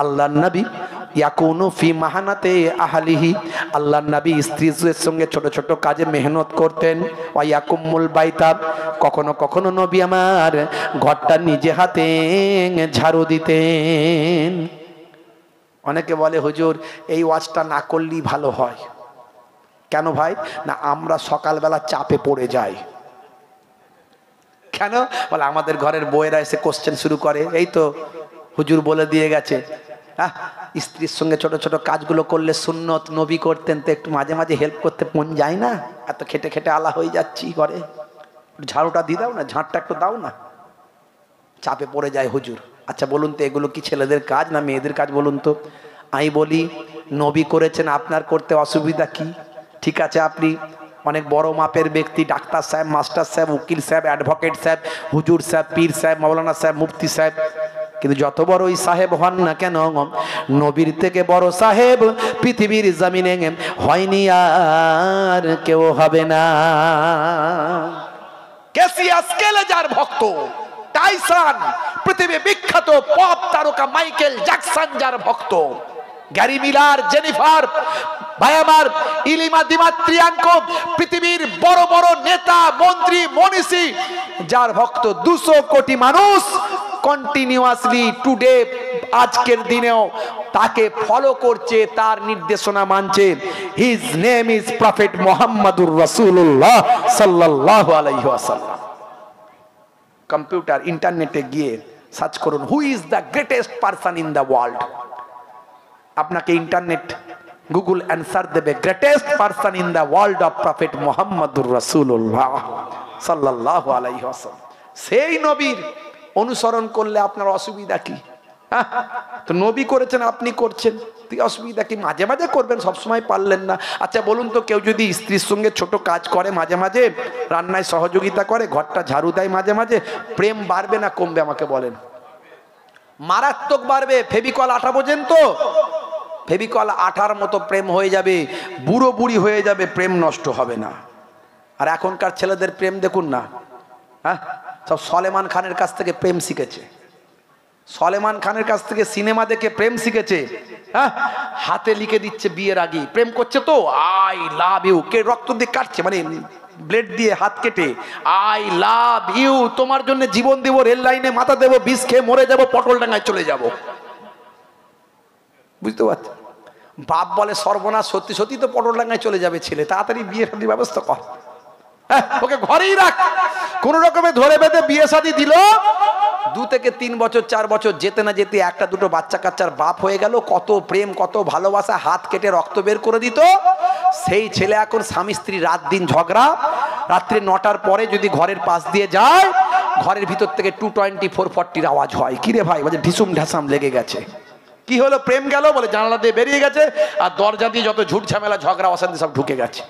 আল্লাহর নবী ইয়াকুনু ফি মাহানাতে আহলিহি, আল্লাহর নবী স্ত্রীর সঙ্গে ছোট ছোট কাজে মেহনত করতেন। ওয়া ইয়াকুমুল বাইতা, কখনো কখনো নবী আমার ঘরটা নিজে হাতে ঝাড়ু দিতেন। অনেকে বলে হুজুর এই ওয়াজটা না করলেই ভালো হয়। কেন ভাই? না, আমরা সকালবেলা চাপে পড়ে যাই। কেন বলে? আমাদের ঘরের বউয়েরা এসে কোশ্চেন শুরু করে, এই তো হুজুর বলে দিয়ে গেছে, স্ত্রীর সঙ্গে ছোট ছোট কাজগুলো করলে সুন্নত, নবী করতেন, তো একটু মাঝে মাঝে হেল্প করতে মন যায় না? এত খেটে খেটে আলা হয়ে যাচ্ছি ঘরে, ঝাড়ুটা দিয়ে দাও না, ঝাঁটটা একটু দাও না। চাপে পড়ে যায় হুজুর। আচ্ছা বলুন তো, এগুলো কি ছেলেদের কাজ না মেয়েদের কাজ বলুন তো? আমি বলি, নবী করেছেন, আপনার করতে অসুবিধা কি? ঠিক আছে, আপনি অনেক বড় মাপের ব্যক্তি, ডাক্তার সাহেব, মাস্টার সাহেব, উকিল সাহেব, অ্যাডভোকেট সাহেব, হুজুর সাহেব, পীর সাহেব, মাওলানা সাহেব, মুফতি সাহেব, কিন্তু যত বড়ই সাহেব হন না কেন, নবীর থেকে বড় সাহেব পৃথিবীর জমিনে হয়নি, আর কেউ হবে না। ক্যাসিয়াস ক্লে যার ভক্ত, টাইসন পৃথিবী বিখ্যাত পপ তারকা মাইকেল জ্যাকসন যার ভক্ত, গ্যারি মিলার, জেনিফার ভাই আমার, ইলিমা দিমাত্রিয়াঙ্কো, পৃথিবীর বড় বড় নেতা, মন্ত্রী, মনীষী যার ভক্ত, 200 কোটি মানুষ কন্টিনিউয়াসলি টুডে, আজকের দিনেও তাকে ফলো করছে, তার নির্দেশনা মানছে। হিজ নেম ইজ প্রফেট মুহাম্মাদুর রাসূলুল্লাহ সাল্লাল্লাহু আলাইহি ওয়াসাল্লাম। কম্পিউটার, ইন্টারনেটে গিয়ে সার্চ করুন, who is the greatest person in the world. আপনাকে ইন্টারনেট, গুগল অ্যান্সার দেবে, greatest person in the world of prophet মুহাম্মাদুর রাসূলুল্লাহ সাল্লাল্লাহু আলাইহি ওয়াসাল্লাম। সেই নবীর অনুসরণ করলে আপনার অসুবিধা কি? তো নবী করেছেন, আপনি করছেন, তুই অসুবিধা কি? মাঝে মাঝে করবেন, সবসময় পারলেন না। আচ্ছা বলুন তো, কেউ যদি স্ত্রীর সঙ্গে ছোট কাজ করে, মাঝে মাঝে রান্নায় সহযোগিতা করে, ঘরটা ঝাড়ু দেয় মাঝে মাঝে, প্রেম বাড়বে না কমবে আমাকে বলেন? মারাত্মক বাড়বে। ফেভিকল আঠা বোঝেন তো? ফেভিকল আঠার মতো প্রেম হয়ে যাবে, বুড়ো বুড়ি হয়ে যাবে, প্রেম নষ্ট হবে না। আর এখনকার ছেলেদের প্রেম দেখুন না, হ্যাঁ, সব সলেমান খানের কাছ থেকে প্রেম শিখেছে, সলেমান খানের কাছ থেকে সিনেমা দেখে প্রেম শিখেছে। হ্যাঁ, হাতে লিখে দিচ্ছে বিয়ের আগে, প্রেম করছে তো আই লাভ ইউ, কে রক্ত দিয়ে কাটছে, মানে ব্লেড দিয়ে হাত কেটে, আই লাভ ইউ, তোমার জন্য জীবন দেবো, রেল লাইনে মাথা দেবো, বিষ খেয়ে মরে যাবো, পটল ডাঙায় চলে যাব। বুঝতে পারছো? বাপ বলে সর্বনাশ, সত্যি সত্যি তো পটল ডাঙায় চলে যাবে ছেলে, তাড়াতাড়ি বিয়ে শাদীর ব্যবস্থা কর, ওকে ঘরেই রাখ। কোন রকমে ধরে বেঁধে বিয়ে শাদী দিল, 2 থেকে 3 বছর 4 বছর যেতে না যেতে একটা দুটো বাচ্চা কাচ্চার বাপ হয়ে গেল। কত প্রেম, কত ভালোবাসা, হাত কেটে রক্ত বের করে দিত। সেই ছেলে এখন স্বামী স্ত্রী রাত দিন ঝগড়া, রাত্রে 9টার পরে যদি ঘরের পাশ দিয়ে যায়, ঘরের ভিতর থেকে 220 440 আওয়াজ হয়। কিরে ভাই, বলে ঢিসুম ঢাসাম লেগে গেছে। কি হলো? প্রেম গেল বলে জানলা দিয়ে বেরিয়ে গেছে, আর দরজা দিয়ে যত ঝুট ঝামেলা ঝগড়া অশান্তি সব ঢুকে গেছে।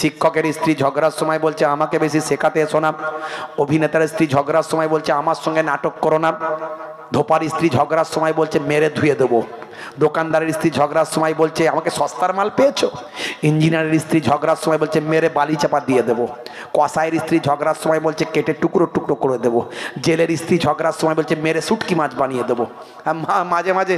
শিক্ষকের স্ত্রী ঝগড়ার সময় বলছে আমাকে বেশি শেখাতে এসো না। অভিনেতার স্ত্রী ঝগড়ার সময় বলছে আমার সঙ্গে নাটক করো না। ধোপার স্ত্রী ঝগড়ার সময় বলছে মেরে ধুয়ে দেবো। দোকানদারের স্ত্রী ঝগড়ার সময় বলছে আমাকে সস্তার মাল পেয়েছো। ইঞ্জিনিয়ারের স্ত্রী ঝগড়ার সময় বলছে মেরে বালি চাপা দিয়ে দেবো। কসাইয়ের স্ত্রী ঝগড়ার সময় বলছে কেটে টুকরো টুকরো করে দেবো। জেলের স্ত্রী ঝগড়ার সময় বলছে মেরে শুটকি মাছ বানিয়ে দেবো। মাঝে মাঝে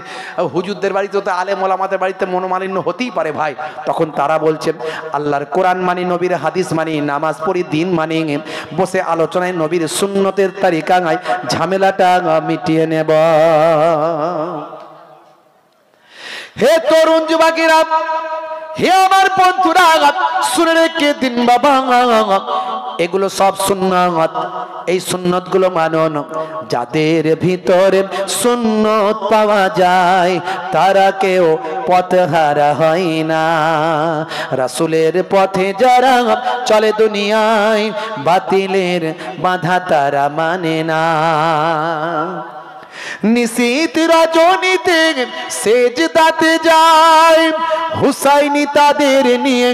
হুজুরদের বাড়িতে তো, আলেম ওলামাদের বাড়িতে মনোমালিন্য হতেই পারে ভাই। তখন তারা বলছেন আল্লাহর কোরআন মানি, নবীর হাদিস মানি, নামাজ পড়ি, দিন মানি, বসে আলোচনায় নবীর সুন্নতের তারিকায় ঝামেলাটা মিটিয়ে নেব। হে তরুণ যুবকেরা, হে আমার বন্ধুরা, শুনে রেখে দিন বাবা, এগুলো সব সুন্নাত। এই সুন্নত গুলো মানুন। যাদের ভিতরে সুন্নত পাওয়া যায় তারা কেউ পথহারা হয় না। রাসূলের পথে যারা চলে দুনিয়ায়, বাতিলের বাধা তারা মানে না। নিশীত রজনীতে সেজদাতে যায়, হুসাইনি তাদের নিয়ে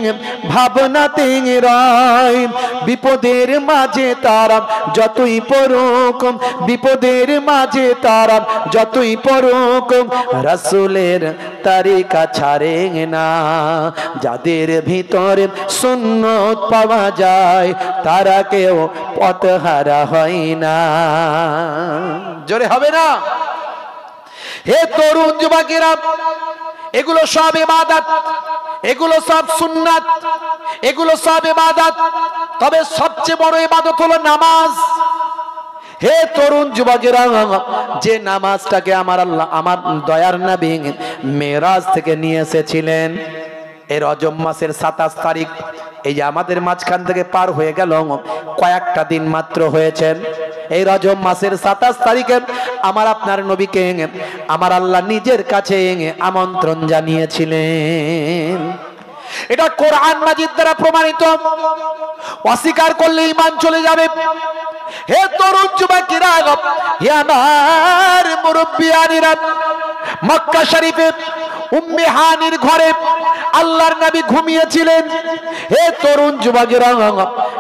ভাবনাতে রয়। বিপদের মাঝে তারা যতই পড়ুক, বিপদের মাঝে তারা যতই পড়ুক, রাসূলের তারিকা ছাড়ে না। যাদের ভিতরে সুন্নত পাওয়া যায় তারা কেউ পথহারা হয় না। জোরে হবে না? হে তরুণ যুবকেরা, এগুলো সব ইবাদত, এগুলো সব সুন্নাত, এগুলো সব ইবাদত। তবে সবচেয়ে বড় ইবাদত হলো নামাজ। হে তরুণ যুবকেরা, যে নামাজটাকে আমার আল্লাহ, আমার দয়ার নবী মেরাজ থেকে নিয়ে এসেছিলেন, এই রজব মাসের 27 তারিখ, এই যে আমাদের মাঝখান থেকে পার হয়ে গেল, কয়েকটা দিন মাত্র হয়েছেন। এই রজব মাসের 27 তারিখে আমার আপনার নবীকে আমার আল্লাহ নিজের কাছে আমন্ত্রণ জানিয়েছিলেন। এটা কোরআন মাজিদ দ্বারা প্রমাণিত, অস্বীকার করলে ঈমান চলে যাবে। হে তরুণ যুবকেরা, হে আমার মুরব্বিয়ানিরা, মক্কা শরীফে উম্মে হানির ঘরে আল্লাহর নবী ঘুমিয়েছিলেন। হে তরুণ যুবকেরা,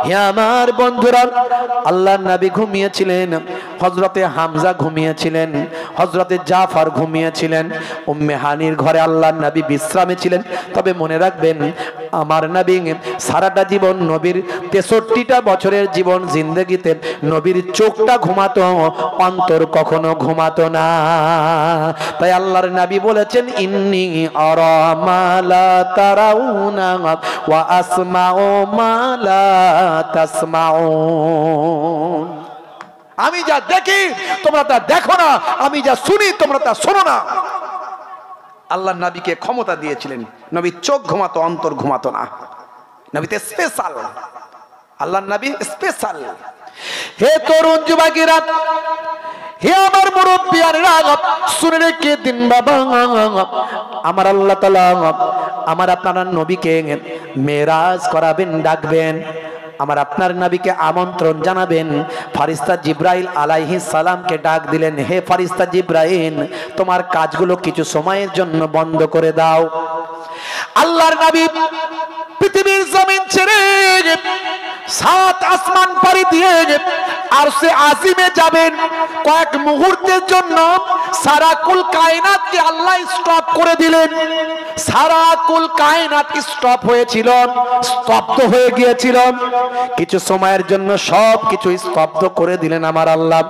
হে আমার বন্ধুরা, আল্লাহর নবী ঘুমিয়েছিলেন, হযরতে হামজা ঘুমিয়েছিলেন, হযরতে জাফর ঘুমিয়েছিলেন। উম্মে হানির ঘরে আল্লাহর নবী বিশ্রামে ছিলেন। তবে মনে রাখবেন, আমার নবী সারাটা জীবন, নবীর 63টা বছরের জীবন জিন্দেগিতে নবীর চোখটা ঘুমাতো, অন্তর কখনো ঘুমাতো না। তাই আল্লাহর নবী বলেছেন, ইন্নী আরা মা লা তারাউনা ওয়া আসমাউ মা লা তাসমাউন। আমি যা দেখি তোমরা তা দেখো না, আমি যা শুনি তোমরা তা শোনো না। আল্লাহ নবীকে ক্ষমতা দিয়েছিলেন, নবী চোখ ঘুমাতো, অন্তর ঘুমাতো না। নবীতে স্পেশাল, আল্লাহ নবী স্পেশাল। হে তরুণ যুবকেরা, হে আমার মুরব্বিয়ানেরা, শুনে রেখে দিন বাবা, আমার আল্লাহ তাআলা আমার আপনার নবীকে মেরাজ করাবেন, ডাকবেন। আমার আপনার নবীকে আমন্ত্রণ জানাবেন। ফারিস্তা জিব্রাইল আলাইহিস সালামকে ডাক দিলেন, হে ফারিস্তা জিব্রাইল, তোমার কাজগুলো কিছু সময়ের জন্য বন্ধ করে দাও। আল্লাহর নবী পৃথিবীর জমিন ছেড়ে 7 আসমান পাড়ি দিয়ে আরশে আজিমে যাবেন। কয়েক মুহূর্তের জন্য সারা কুল কায়নাতকে আল্লাহ স্টপ করে দিলেন। সারা কুল কায়নাত স্টপ হয়েছিল, স্তব্ধ হয়ে গিয়েছিল। কিছু সময়ের জন্য সব কিছু স্তব্ধ করে দিলেন আমার আল্লাহ।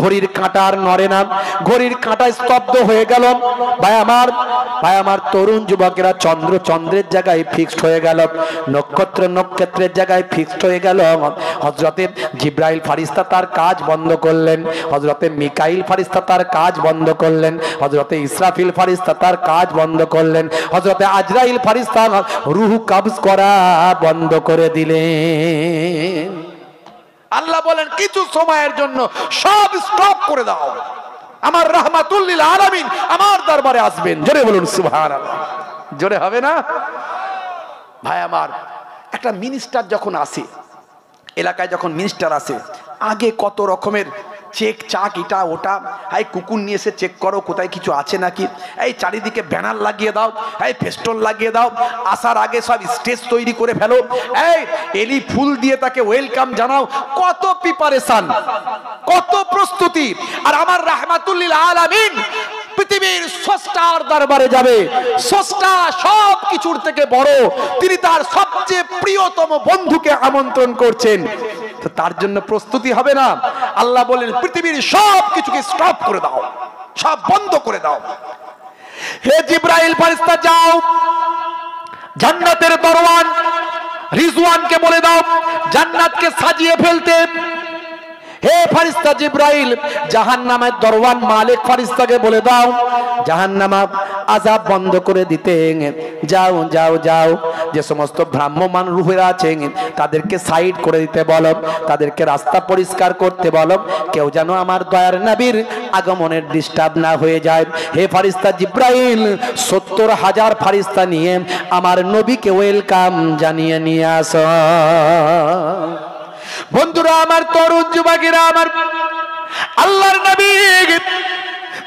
ঘড়ির কাঁটা আর নড়ে না, ঘড়ির কাঁটা স্তব্ধ হয়ে গেল। ভাই আমার তরুণ যুবকেরা, চন্দ্র চন্দ্রের জায়গায় ফিক্সড হয়ে গেল, নক্ষত্র নক্ষত্রের জায়গায় ফিক্সড হয়ে গেল। হযরতে জিব্রাইল ফারিস্তা তার কাজ বন্ধ করলেন, হযরতে মিকাইল ফারিস্তা তার কাজ বন্ধ করলেন, হযরতে ইসরাফিল ফারিস্তা তার কাজ বন্ধ করলেন, হযরতে আজরাইল ফারিস্তা রূহ কবজ করা বন্ধ করে দিলেন। আল্লাহ বলেন কিছু সময়ের জন্য সব স্টপ করে দাও, আমার রাহমাতুল লিল আলামিন আমার দরবারে আসবেন। জোরে বলুন সুবহানাল্লাহ। জোরে হবে না? ভাই আমার, একটা মিনিস্টার যখন আসে, এলাকায় যখন মিনিস্টার আসে, আগে কত রকমের চেক চাক এটা ওটা, এই কুকুর নিয়ে এসে চেক করো কোথায় কিছু আছে নাকি, এই চারিদিকে ব্যানার লাগিয়ে দাও, এই ফেস্টন লাগিয়ে দাও, আসার আগে সব স্টেজ তৈরি করে ফেলো, এই এলি ফুল দিয়ে তাকে ওয়েলকাম জানাও। কত প্রিপারেশন, কত প্রস্তুতি। আর আমার রাহমাতুল লিল আলামিন পৃথিবীর স্রষ্টার দরবারে যাবে। স্রষ্টা সব কিছুর থেকে বড়, তিনি তার সবচেয়ে প্রিয়তম বন্ধুকে আমন্ত্রণ করছেন, তো তার জন্য প্রস্তুতি হবে না? আল্লাহ বলেন পৃথিবীর সব কিছুকে স্টপ করে দাও, সব বন্ধ করে দাও। হে জিব্রাইল ফারিস্তা, যাও জান্নাতের দরওয়ান রিজওয়ানকে বলে দাও জান্নাতকে সাজিয়ে ফেলতে। হে ফারিস্তা জিব্রাইল, জাহান্নামের দরওয়ান মালিক ফারিস্তাকে বলে দাও জাহান্নামা আযাব বন্ধ করে দিতে। যাও যাও যাও, যে সমস্ত ভ্রাম্যমান রূহেরা আছেন তাদেরকে সাইড করে দিতে বলো, তাদেরকে রাস্তা পরিষ্কার করতে বলো, কেউ যেন আমার দয়ার নবীর আগমনের ডিস্টার্ব না হয়ে যায়। হে ফারিস্তা জিব্রাইল, 70,000 ফারিস্তা নিয়ে আমার নবীকে ওয়েলকাম জানিয়ে নিয়ে আসো। বন্ধুরা আমার, তরুণ যুবকেরা আমার, আল্লাহর নবী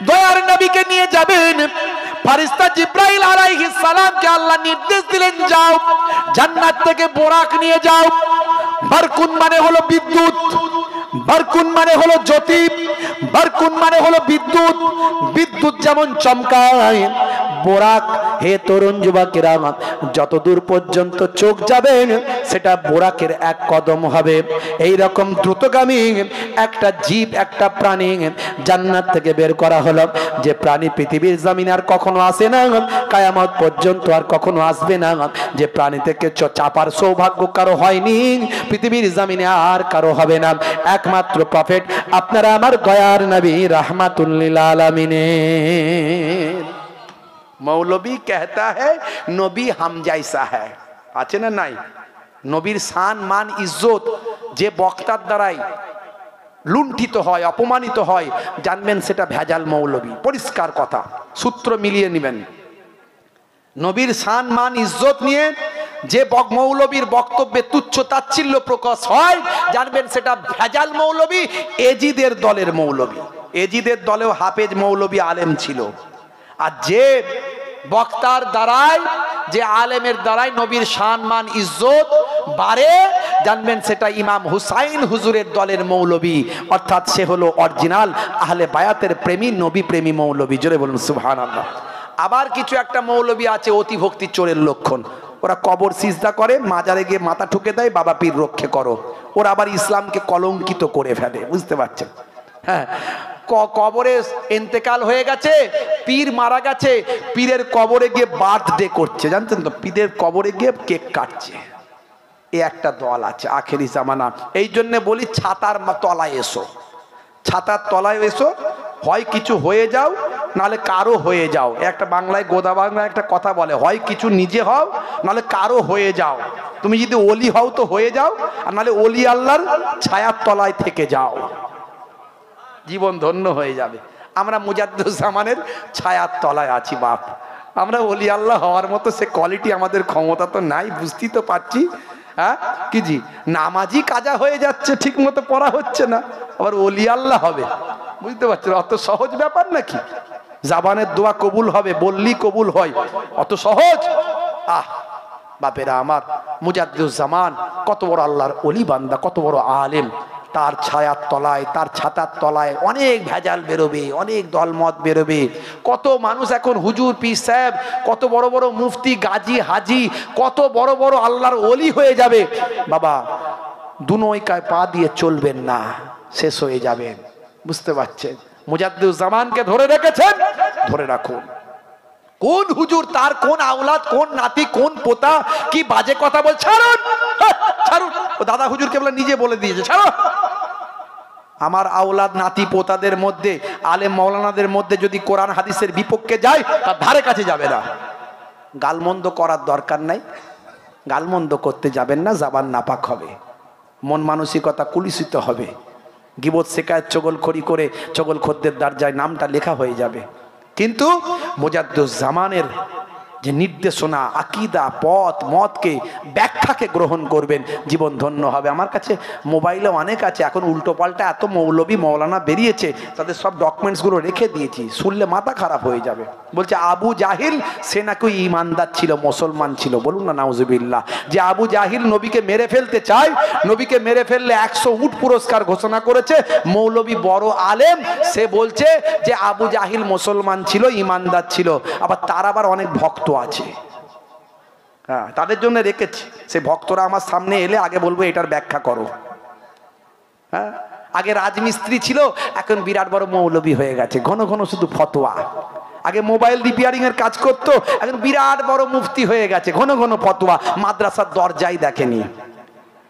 দয়ার নবীকে নিয়ে যাবেন। ফারিস্তা জিব্রাইল আলাইহিস সালামকে আল্লাহ নির্দেশ দিলেন, যাও জান্নাত থেকে বোরাক নিয়ে যাও। বারকুন মানে হলো বিদ্যুৎ, বারকুন মানে হলো জ্যোতি, বারকুন মানে হলো বিদ্যুৎ। বিদ্যুৎ যেমন চমকায়, বোরাক, হে তরুণ যুবকেরা, যতদূর পর্যন্ত চোখ যাবেন সেটা বোরাকের 1 কদম হবে। এই রকম দ্রুতগামী একটা জীব, একটা প্রাণী জান্নাত থেকে বের করা হলো, যে প্রাণী পৃথিবীর জমিনে আর কখনো আসে না, কিয়ামত পর্যন্ত আর কখনো আসবে না। যে প্রাণী থেকে চাপার সৌভাগ্য কারো হয়নি, পৃথিবীর জমিনে আর কারো হবে না, একমাত্র প্রফেট আপনারা আমার দয়ার নবী রাহমাতুল লিল আলামিন। মৌলবী कहता है নবী হাম জাইসা है, আছে না নাই? নবীর শান মান ইজ্জত যে বক্তার দ্বারাই লুণ্ঠিত হয়, অপমানিত হয়, জানবেন সেটা ভেজাল মৌলবী। পরিষ্কার কথা, সূত্র মিলিয়ে নেবেন। নবীর শান মান ইজ্জত নিয়ে যে মৌলবীর বক্তব্যে তুচ্ছ তাচ্ছিল্য প্রকাশ হয়, জানবেন সেটা ভেজাল মৌলবী, এজিদের দলের মৌলবী। এজিদের দলেও হাফেজ মৌলবী আলেম ছিল। আর যে বক্তার দ্বারাই, যে আলেমের দ্বারাই নবীর সম্মান ইজ্জত বাড়ে, জানবেন সেটা ইমাম হুসাইন হুজুরের দলের মৌলবী, অর্থাৎ সে হলো অরিজিনাল আহলে বায়াতের প্রেমী, নবী প্রেমী মৌলবী। জোরে বলুন সুবহানাল্লাহ। আবার কিছু একটা মৌলবী আছে অতি ভক্তি চোরের লক্ষণ, ওরা কবর সিজদা করে, মাজারে গিয়ে মাথা ঠুকে দেয়, বাবা পীর রক্ষে করো। ওরা আবার ইসলামকে কলঙ্কিত করে ফেলে, বুঝতে পারছেন? হ্যাঁ, কবরে ইন্তেকাল হয়ে গেছে, পীর মারা গেছে, পীরের কবরে গিয়ে বার্থডে করছে, জানতেন তো? পীরের কবরে গিয়ে কেক কাটছে। এই একটা দল আছে আখেরি জামানা। এই জন্য বলি ছাতার তলায় এসো, ছাতার তলায় এসো, হয় কিছু হয়ে যাও নালে কারো হয়ে যাও। একটা বাংলায়, গোদা বাংলায় একটা কথা বলে, হয় কিছু নিজে হও নালে কারো হয়ে যাও। তুমি যদি ওলি হও তো হয়ে যাও, আর নালে ওলি আল্লাহর ছায়ার তলায় থেকে যাও, জীবন ধন্য হয়ে যাবে। আমরা মুজাদ্দুজ্জামানের ছায়ার তলায় আছি বাপ। আমরা ওলি আল্লাহ হওয়ার মতো সে কোয়ালিটি আমাদের ক্ষমতা তো নাই, বুঝতেই তো পারছি। হ্যাঁ কি জি, নামাজি কাজা হয়ে যাচ্ছে, ঠিক মতো পড়া হচ্ছে না, আবার ওলি আল্লাহ হবে। বুঝতে পারছেন, অত সহজ ব্যাপার নাকি? জাবানের দোয়া কবুল হবে, বললি কবুল হয়, অত সহজ? বাপেরা আমার, মুজাদ্দিদুজ্জামান কত বড় আল্লাহর ওলি বান্দা, কত বড় আলেম। তার ছায়ার তলায়, তার ছাতার তলায় অনেক ভেজাল বেরোবে, অনেক দলমত বেরোবে। কত মানুষ এখন হুজুর, পীর সাহেব, কত বড় বড় মুফতি, গাজী, হাজি, কত বড় বড় আল্লাহর ওলি হয়ে যাবে। বাবা, দুনয়কায় পা দিয়ে চলবেন না, শেষ হয়ে যাবেন। বুঝতে পারছেন? মুজাদ্দিদুজ্জামানকে ধরে রেখেছেন, ধরে রাখুন। কোন হুজুর, তার কোন আওলাদ, কোন নাতি, কোন পোতা কি বাজে কথা বল, ছাড়ুন, ছাড়ুন। ও দাদা হুজুরকে বলে নিজে বলে দিয়েছে, ছাড়ো। আমার আওলাদ নাতি পোতাদের মধ্যে, আলেম মাওলানাদের মধ্যে যদি কোরআন হাদিসের বিপক্ষে যায়, তার ধারে কাছে যাবে না। গালমন্দ করার দরকার নাই, গালমন্দ করতে যাবেন না, জাবান নাপাক হবে, মন মানসিকতা কুলিসিত হবে। গিবত শেখায় চগলখড়ি করে চগলখদ্দের দরজায় নামটা লেখা হয়ে যাবে। কিন্তু মুজাদ্দিদুজ্জামানের যে নির্দেশনা, আকীদা, পথ মতকে, ব্যাখ্যাকে গ্রহণ করবেন, জীবন ধন্য হবে। আমার কাছে মোবাইলে অনেক আছে, এখন উল্টো পাল্টা এত মৌলবী মৌলানা বেরিয়েছে, তাদের সব ডকুমেন্টসগুলো রেখে দিয়েছি, শুনলে মাথা খারাপ হয়ে যাবে। বলছে আবু জাহিল সে নাকি ইমানদার ছিল, মুসলমান ছিল। বলুন না নাউজুবিল্লাহ। যে আবু জাহিল নবীকে মেরে ফেলতে চায়, নবীকে মেরে ফেললে 100 উট পুরস্কার ঘোষণা করেছে, মৌলবী বড় আলেম, সে বলছে যে আবু জাহিল মুসলমান ছিল, ইমানদার ছিল। আবার তার আবার অনেক ভক্ত আছে, হ্যাঁ, তাদের জন্য রেখেছি। সে ভক্তরা আমার সামনে এলে আগে বলবো এটার ব্যাখ্যা করো। হ্যাঁ, আগে রাজমিস্ত্রি ছিল, এখন বিরাট বড় মৌলবী হয়ে গেছে, ঘন ঘন শুধু ফতোয়া। আগে মোবাইল রিপেয়ারিং এর কাজ করতো, এখন বিরাট বড় মুফতি হয়ে গেছে, ঘন ঘন ফতোয়া। মাদ্রাসার দরজাই দেখেনি,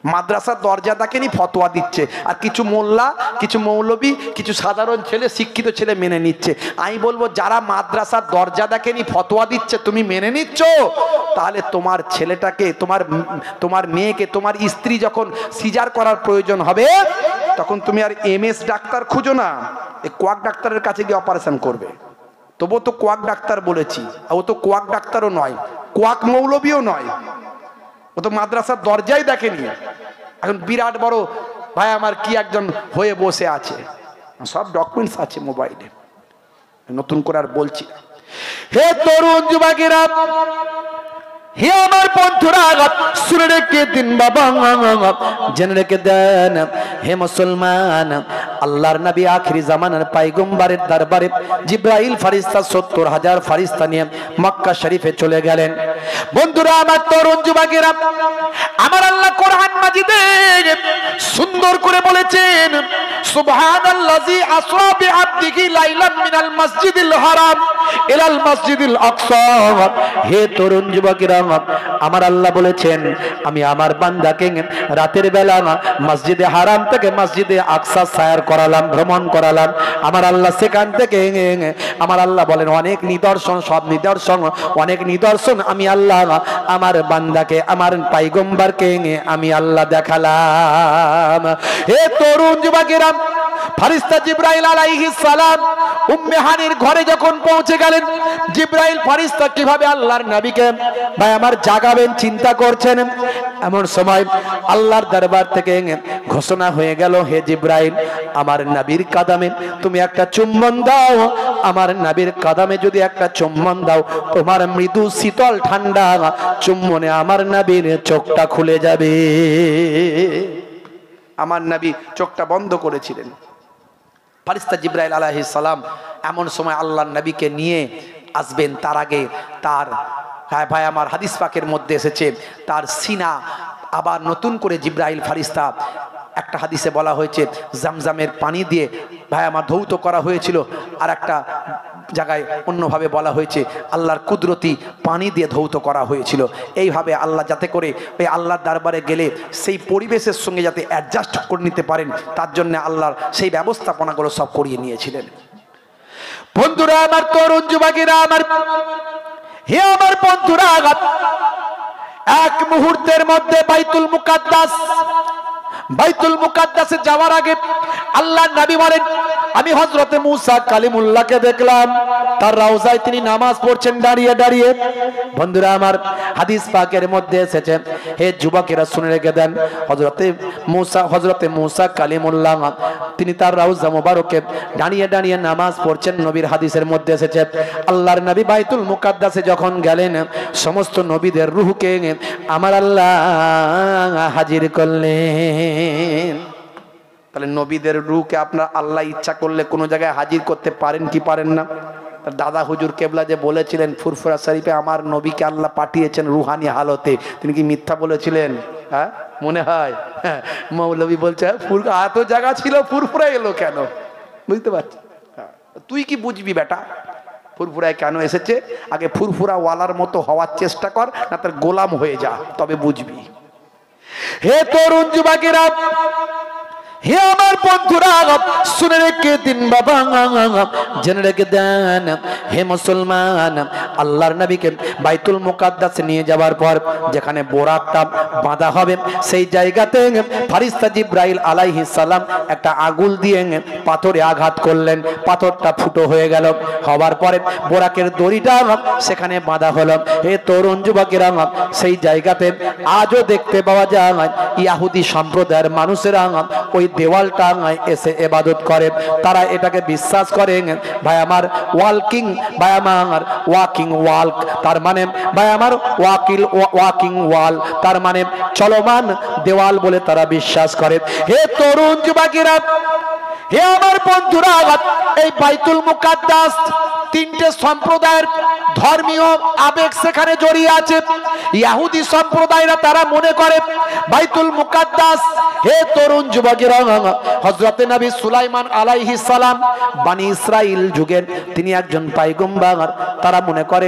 মাদ্রাসার দরজা দেখেনি, ফতোয়া দিচ্ছে। আর কিছু মোল্লা, কিছু মৌলবী, কিছু সাধারণ ছেলে, শিক্ষিত ছেলে মেনে নিচ্ছে। আমি বলবো, যারা মাদ্রাসার দরজা দেখেনি, ফতোয়া দিচ্ছে, তুমি মেনে নিচ্ছ, তাহলে তোমার ছেলেটাকে, তোমার মেয়েকে, তোমার স্ত্রী যখন সিজার করার প্রয়োজন হবে, তখন তুমি আর MS ডাক্তার খুঁজো না, এই কোয়াক ডাক্তারের কাছে গিয়ে অপারেশন করবে। তবুও তো কোয়াক ডাক্তার বলেছি, ও তো কোয়াক ডাক্তারও নয়, কোয়াক মৌলবীও নয়, ও তো মাদ্রাসার দরজাই দেখেনি। এখন বিরাট বড় ভাই আমার কি একজন হয়ে বসে আছে, সব ডকুমেন্টস আছে মোবাইলে, নতুন করে আর বলছি। হে তরুণ যুবকেরা, হে আমার বন্ধুরা, শুনে রেখে দিন বাবা, জেনে রেখে দেন, হে মুসলমান, আল্লাহর নবী আখিরি জামানার পয়গম্বরের দরবারে জিবরাইল ফেরেশতা ৭০,০০০ ফেরেশতা নিয়ে মক্কা শরীফে চলে গেলেন। বন্ধুরা আমার, তরুণ যুবকেরা, আমার আল্লাহ কোরআন মাজিদে সুন্দর করে বলেছেন, সুবহানাল্লাযী আসরা বিআবদিহি লাইলাম মিনাল মাসজিদিল হারাম ইলাল মাসজিদিল আকসা। হে তরুণ যুবকেরা, আমার আল্লাহ বলেছেন, আমি আমার বান্দাকে রাতের বেলা মসজিদে হারাম থেকে মসজিদে আকসা সায়ার করালাম, ভ্রমণ করালাম। আমার আল্লাহ সেখান থেকে, আমার আল্লাহ বলেন, অনেক নিদর্শন, সব নিদর্শন, অনেক নিদর্শন আমি আল্লাহ আমার বান্দাকে, আমার পয়গম্বরকে আমি আল্লাহ দেখালাম। হে তরুণ যুবকেরা, ফেরেশতা জিবরাইল আলাইহিস সালাম উম্মে হানির ঘরে যখন পৌঁছে গেলেন, জিবরাইল ফেরেশতা কিভাবে আল্লাহর নবীকে ভাই আমার জাগাবেন চিন্তা করছেন। এমন সময় আল্লাহর দরবার থেকে ঘোষণা হয়ে গেল, হে জিবরাইল, আমার নবীর কদমে তুমি একটা চুম্বন দাও। আমার নবীর কদমে যদি একটা চুম্বন দাও, তোমার মৃদু শীতল ঠান্ডা চুম্বনে আমার নবীর চোখটা খুলে যাবে। আমার নবী চোখটা বন্ধ করেছিলেন। ফেরেশতা জিবরাইল আলাইহিস সালাম এমন সময় আল্লাহর নবীকে নিয়ে আসবেন, তার আগে তার, হ্যাঁ ভাই আমার, হাদিস পাকের মধ্যে এসেছে, তার সিনা আবার নতুন করে জিবরাইল ফেরেশতা, একটা হাদিসে বলা হয়েছে জামজামের পানি দিয়ে ভাই আমার ধৌত করা হয়েছিল, আর একটা জায়গায় অন্যভাবে বলা হয়েছে আল্লাহর কুদরতি পানি দিয়ে ধৌত করা হয়েছিল। এইভাবে আল্লাহ যাতে করে ওই আল্লাহর দরবারে গেলে সেই পরিবেশের সঙ্গে যাতে অ্যাডজাস্ট করে নিতে পারেন, তার জন্য আল্লাহর সেই ব্যবস্থাপনাগুলো সব করিয়ে নিয়েছিলেন। বন্ধুরা আমার, তরুণ যুবকেরা আমার, হে আমার বন্ধুরা, এক মুহূর্তের মধ্যে বাইতুল মুকাদ্দাসে যাওয়ার আগে আল্লাহর নবী বলেন, আমি হযরতে মুসা কালিমুল্লাহকে দেখলাম। তার রওজায় তিনি নামাজ পড়ছেন দাঁড়িয়ে দাঁড়িয়ে। বন্ধুরা আমার, হাদিস পাকের মধ্যে এসেছে, হে যুবকেরা শুনে রেখে দেন, হযরতে মূসা কালিমুল্লাহ তিনি তার রওজা মুবারকে দাঁড়িয়ে দাঁড়িয়ে নামাজ পড়ছেন। নবীর হাদিসের মধ্যে এসেছে, আল্লাহর নবী বাইতুল মুকাদ্দাসে যখন গেলেন, সমস্ত নবীদের রূহকে আমার আল্লাহ হাজির করলেন। তাহলে নবীদের রূহকে আপনার আল্লাহ ইচ্ছা করলে কোনো জায়গায় হাজির করতে পারেন কি পারেন না? দাদা হুজুর কেবলা যে বলেছিলেন ফুরফুরা শরীফে আমার নবীকে আল্লাহ পাঠিয়েছেন রুহানি হালতে, তিনি কি মিথ্যা বলেছিলেন? হ্যাঁ, মনে হয়। মৌলবী বলছে এত জায়গা ছিল, ফুরফুরা এলো কেন? বুঝতে পারছি। তুই কি বুঝবি বেটা ফুরফুরায় কেন এসেছে? আগে ফুরফুরা ওয়ালার মতো হওয়ার চেষ্টা কর, না তার গোলাম হয়ে যা, তবে বুঝবি। হে তরুণ যুবকেরা, হে আমার বন্ধুরা, শুনে রেখে দিন বাবা, জেনে রেখে দেন হে মুসলমান, আল্লাহর নবীকে বাইতুল মুকাদ্দাসে নিয়ে যাওয়ার পর যেখানে বোরাকটা বাঁধা হবে, সেই জায়গাতে ফারিস্তা জিব্রাইল আলাইহিস সালাম একটা আগুল দিয়ে পাথরে আঘাত করলেন, পাথরটা ফুটো হয়ে গেল। হওয়ার পরে বোরাকের দড়িটা সেখানে বাঁধা হলো। হে তরুণ যুবকেরা, সেই জায়গাতে আজও দেখতে পাওয়া যায় ইহুদি সম্প্রদায়ের মানুষেরা ওই দেওয়ালটা এসে ইবাদত করে। তারা এটাকে বিশ্বাস করে ভাই আমার ওয়াকিং ওয়াল, তার মানে ভাই আমার ওয়াকিং ওয়াল, তার মানে চলমান দেওয়াল বলে তারা বিশ্বাস করে। হে তরুণ যুবকেরা, হে আমার বন্ধুরা, এই বাইতুল মুকাদ্দাস তিনটে সম্প্রদায়ের ধর্মীয় আবেগ সেখানে জড়িয়ে আছে। ইহুদি সম্প্রদায়রা তারা মনে করে বাইতুল মুকাদ্দাস, হে তরুণ যুবকেরা, হযরতে নবী সুলাইমান আলাইহিস সালাম বনি ইসরাইল যুগের তিনি একজন পয়গম্বর। তারা মনে করে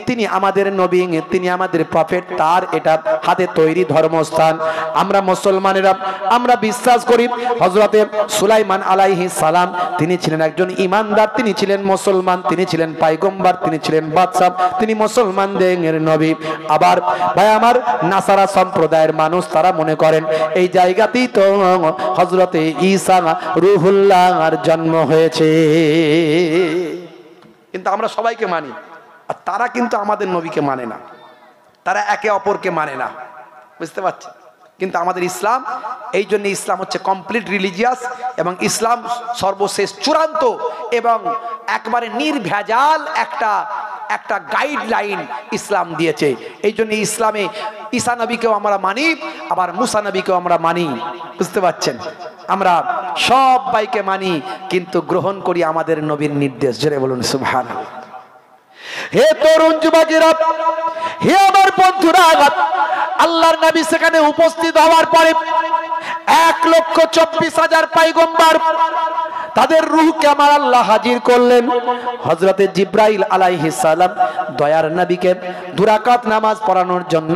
তিনি আমাদের নবী, তিনি আমাদের প্রফেট, তার এটা হাতে তৈরি ধর্মস্থান। আমরা মুসলমানেরা আমরা বিশ্বাস করি হযরতে সুলাইমান আলাইহিস সালাম তিনি ছিলেন একজন ঈমানদার, তিনি ছিলেন মুসলমান, তিনি ছিলেন পয়গম্বর, তিনি ছিলেন বাদশা, তিনি মুসলমানদের নবী। আবার ভাই আমার নাসারা সম্প্রদায়ের মানুষ তারা মনে করেন এই জায়গাতেই তো হযরতে ঈসা রূহুল্লাহর জন্ম হয়েছে। কিন্তু আমরা সবাইকে মানি, আর তারা কিন্তু আমাদের নবীকে মানে না, তারা একে অপরকে মানে না, বুঝতে পারছেন? কিন্তু আমাদের ইসলাম, এই জন্য ইসলাম হচ্ছে কমপ্লিট রিলিজিয়াস, এবং ইসলাম সর্বশেষ চূড়ান্ত এবং একবারে নির্ভেজাল একটা গাইডলাইন ইসলাম দিয়েছে। এই জন্য ইসলামে ঈসা নবীকেও আমরা মানি, আবার মুসা নবীকেও আমরা মানি, বুঝতে পারছেন? আমরা সবাইকে মানি, কিন্তু গ্রহণ করি আমাদের নবীর নির্দেশ। জোরে বলুন সুবহানাল্লাহ। হে তরুণ যুবকেরা, হে আমার বন্ধুরা, আল্লাহর নবী সেখানে উপস্থিত হওয়ার পরে 1,24,000 পয়গম্বর তাদের রূহকে আমার আল্লাহ হাজির করলেন। হযরতে জিব্রাইল আলাইহিস সালাম দয়ার নবীকে দুরাকাত নামাজ পড়ানোর জন্য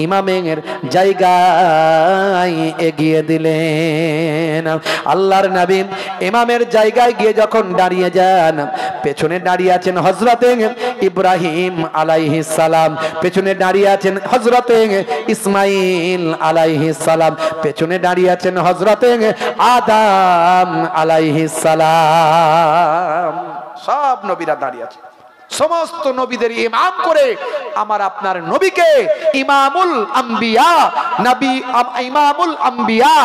ইমামের জায়গায় এগিয়ে দিলেন। আল্লাহর নবী ইমামের জায়গায় গিয়ে যখন দাঁড়িয়ে যান, পেছনে দাঁড়িয়ে আছেন হযরতে ইব্রাহিম আলাইহিস সালাম, পেছনে দাঁড়িয়ে আছেন হযরতে ইসমাইল আলাইহিস সালাম, পেছনে দাঁড়িয়ে আছেন হযরতে আদম আলাইহিস সালাম। সব নবীরা দাঁড়িয়ে আছে। সমস্ত নবীদের ইমাম করে আমার আপনার নবীকে ইমামুল আম্বিয়া নবী, ইমামুল আম্বিয়া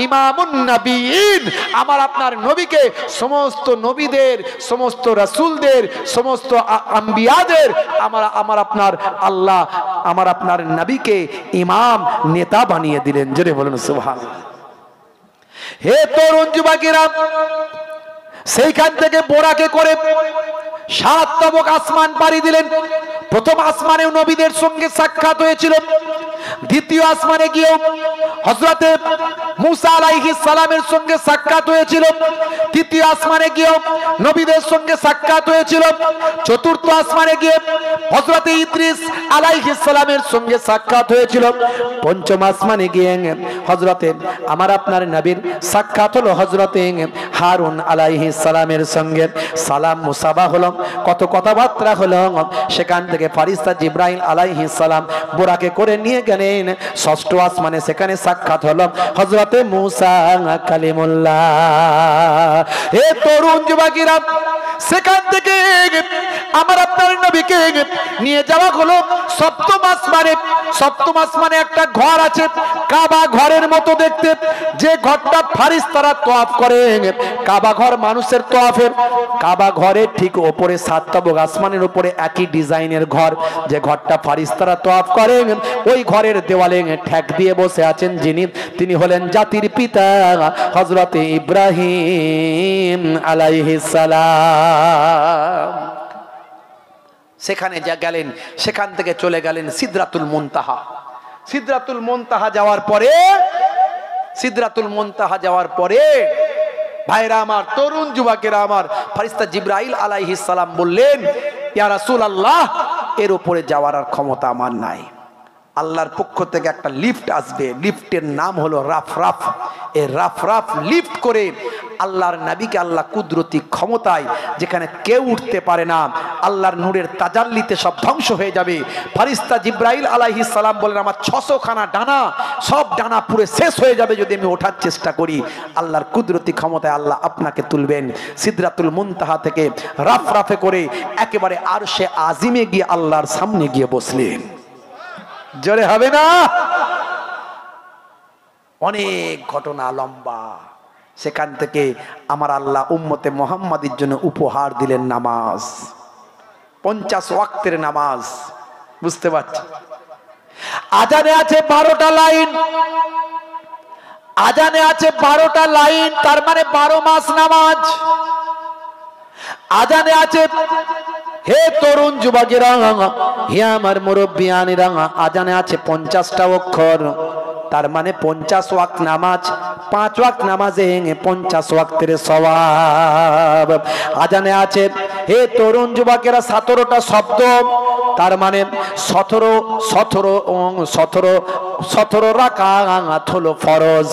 ইমামুন নবীন, আমার আপনার নবীকে সমস্ত নবীদের, সমস্ত রাসূলদের, সমস্ত আম্বিয়াদের আমার আপনার আল্লাহ আমার আপনার নবীকে ইমাম, নেতা বানিয়ে দিলেন। জোরে বলুন সুবহানাল্লাহ। হে তরুণ যুবকেরা, সেইখান থেকে বোরাকে করে 7 তবক আসমান পাড়ি দিলেন। প্রথম আসমানেও নবীদের সঙ্গে সাক্ষাৎ হয়েছিল, দ্বিতীয় আসমানে গিয়েও হযরতে মুসা আলাইহিস সালামের সঙ্গে সাক্ষাৎ হয়েছিল, তৃতীয় আসমানে গিয়েও নবীদের সঙ্গে সাক্ষাৎ হয়েছিল, চতুর্থ আসমানে গিয়ে হযরতে ইদ্রিস আলাইহিস সালামের সঙ্গে সাক্ষাৎ হয়েছিল, পঞ্চম আসমানে গিয়ে হযরতে আমার আপনার নবীর সাক্ষাৎ হলো হযরতে হারুন আলাইহিস সালামের সঙ্গে। সালাম মুসাবা হলো, কত কথাবার্তা হলো। সেখান থেকে ফারিস্তা জিব্রাইল আলাইহিস সালাম বোরাকে করে নিয়ে গেলেন ষষ্ঠ আসমানে, সেখানে সাক্ষাৎ হলো হযরতে মূসা কালিমুল্লাহ। হে তরুণ যুবকেরা, সেখান থেকে আমার আপনার নবীকে নিয়ে যাওয়া হলো সপ্তম আসমানে। সপ্তম আসমানে একটা ঘর আছে, কাবা ঘরের মতো দেখতে, যে ঘরটা ফারিস্তারা তওয়াফ করে। কাবা ঘর মানুষের তওয়াফের, কাবা ঘরের ঠিক ওপরে সাততম আসমানের উপরে একই ডিজাইনের ঘর, যে ঘরটা ফারিস্তারা তওয়াফ করে। ওই ঘরের দেওয়ালে ঠেক দিয়ে বসে আছেন যিনি, তিনি হলেন জাতির পিতা হযরত ইব্রাহিম আলাইহিস সালাম। সেখানে যা গেলেন, সেখান থেকে চলে গেলেন সিদরাতুল মুনতাহা। সিদরাতুল মুনতাহা যাওয়ার পরে, সিদরাতুল মুনতাহা যাওয়ার পরে ভাইরা আমার, তরুণ যুবকেরা আমার, ফেরেশতা জিবরাইল আলাইহিস সালাম বললেন, ইয়া রাসূলুল্লাহ, এর উপরে যাওয়ার আর ক্ষমতা আমার নাই। আল্লাহর পক্ষ থেকে একটা লিফট আসবে, লিফটের নাম হলো রাফরাফ। এই রাফরাফ লিফট করে আল্লাহর নবীকে আল্লাহ কুদরতি ক্ষমতায়, যেখানে কেউ উঠতে পারে না, আল্লাহর নূরের তাজাল্লিতে সব ধ্বংস হয়ে যাবে। ফেরেশতা জিবরাইল আলাইহিস সালাম বলেন, আমার 600 খানা ডানা, সব ডানা পুরো শেষ হয়ে যাবে যদি আমি ওঠার চেষ্টা করি। আল্লাহর কুদরতি ক্ষমতায় আল্লাহ আপনাকে তুলবেন। সিদরাতুল মুনতাহা থেকে রাফরাফে করে একেবারে আরশে আজিমে গিয়ে আল্লাহর সামনে গিয়ে বসলেন। জোরে হবে না? অনেক ঘটনা লম্বা। সেখান থেকে আমার আল্লাহ উম্মতে মুহাম্মাদির জন্য উপহার দিলেন নামাজ, 50 ওয়াক্তের নামাজ। বুঝতে পারছি? আজানে আছে 12টা লাইন, আজানে আছে 12টা লাইন, তার মানে 12 মাস নামাজ। আজানে আছে, হে তরুণ যুবকেরা, হে আমার মুরব্বিয়ানেরা, আজানে আছে 50টা অক্ষর, তার মানে 50 ওয়াক্ত নামাজ। 5 ওয়াক্ত নামাজে 50 ওয়াক্তের সওয়াব। আজানে আছে, হে তরুণ যুবকেরা, 17টা শব্দ, তার মানে 17 রাকাত হলো ফরজ।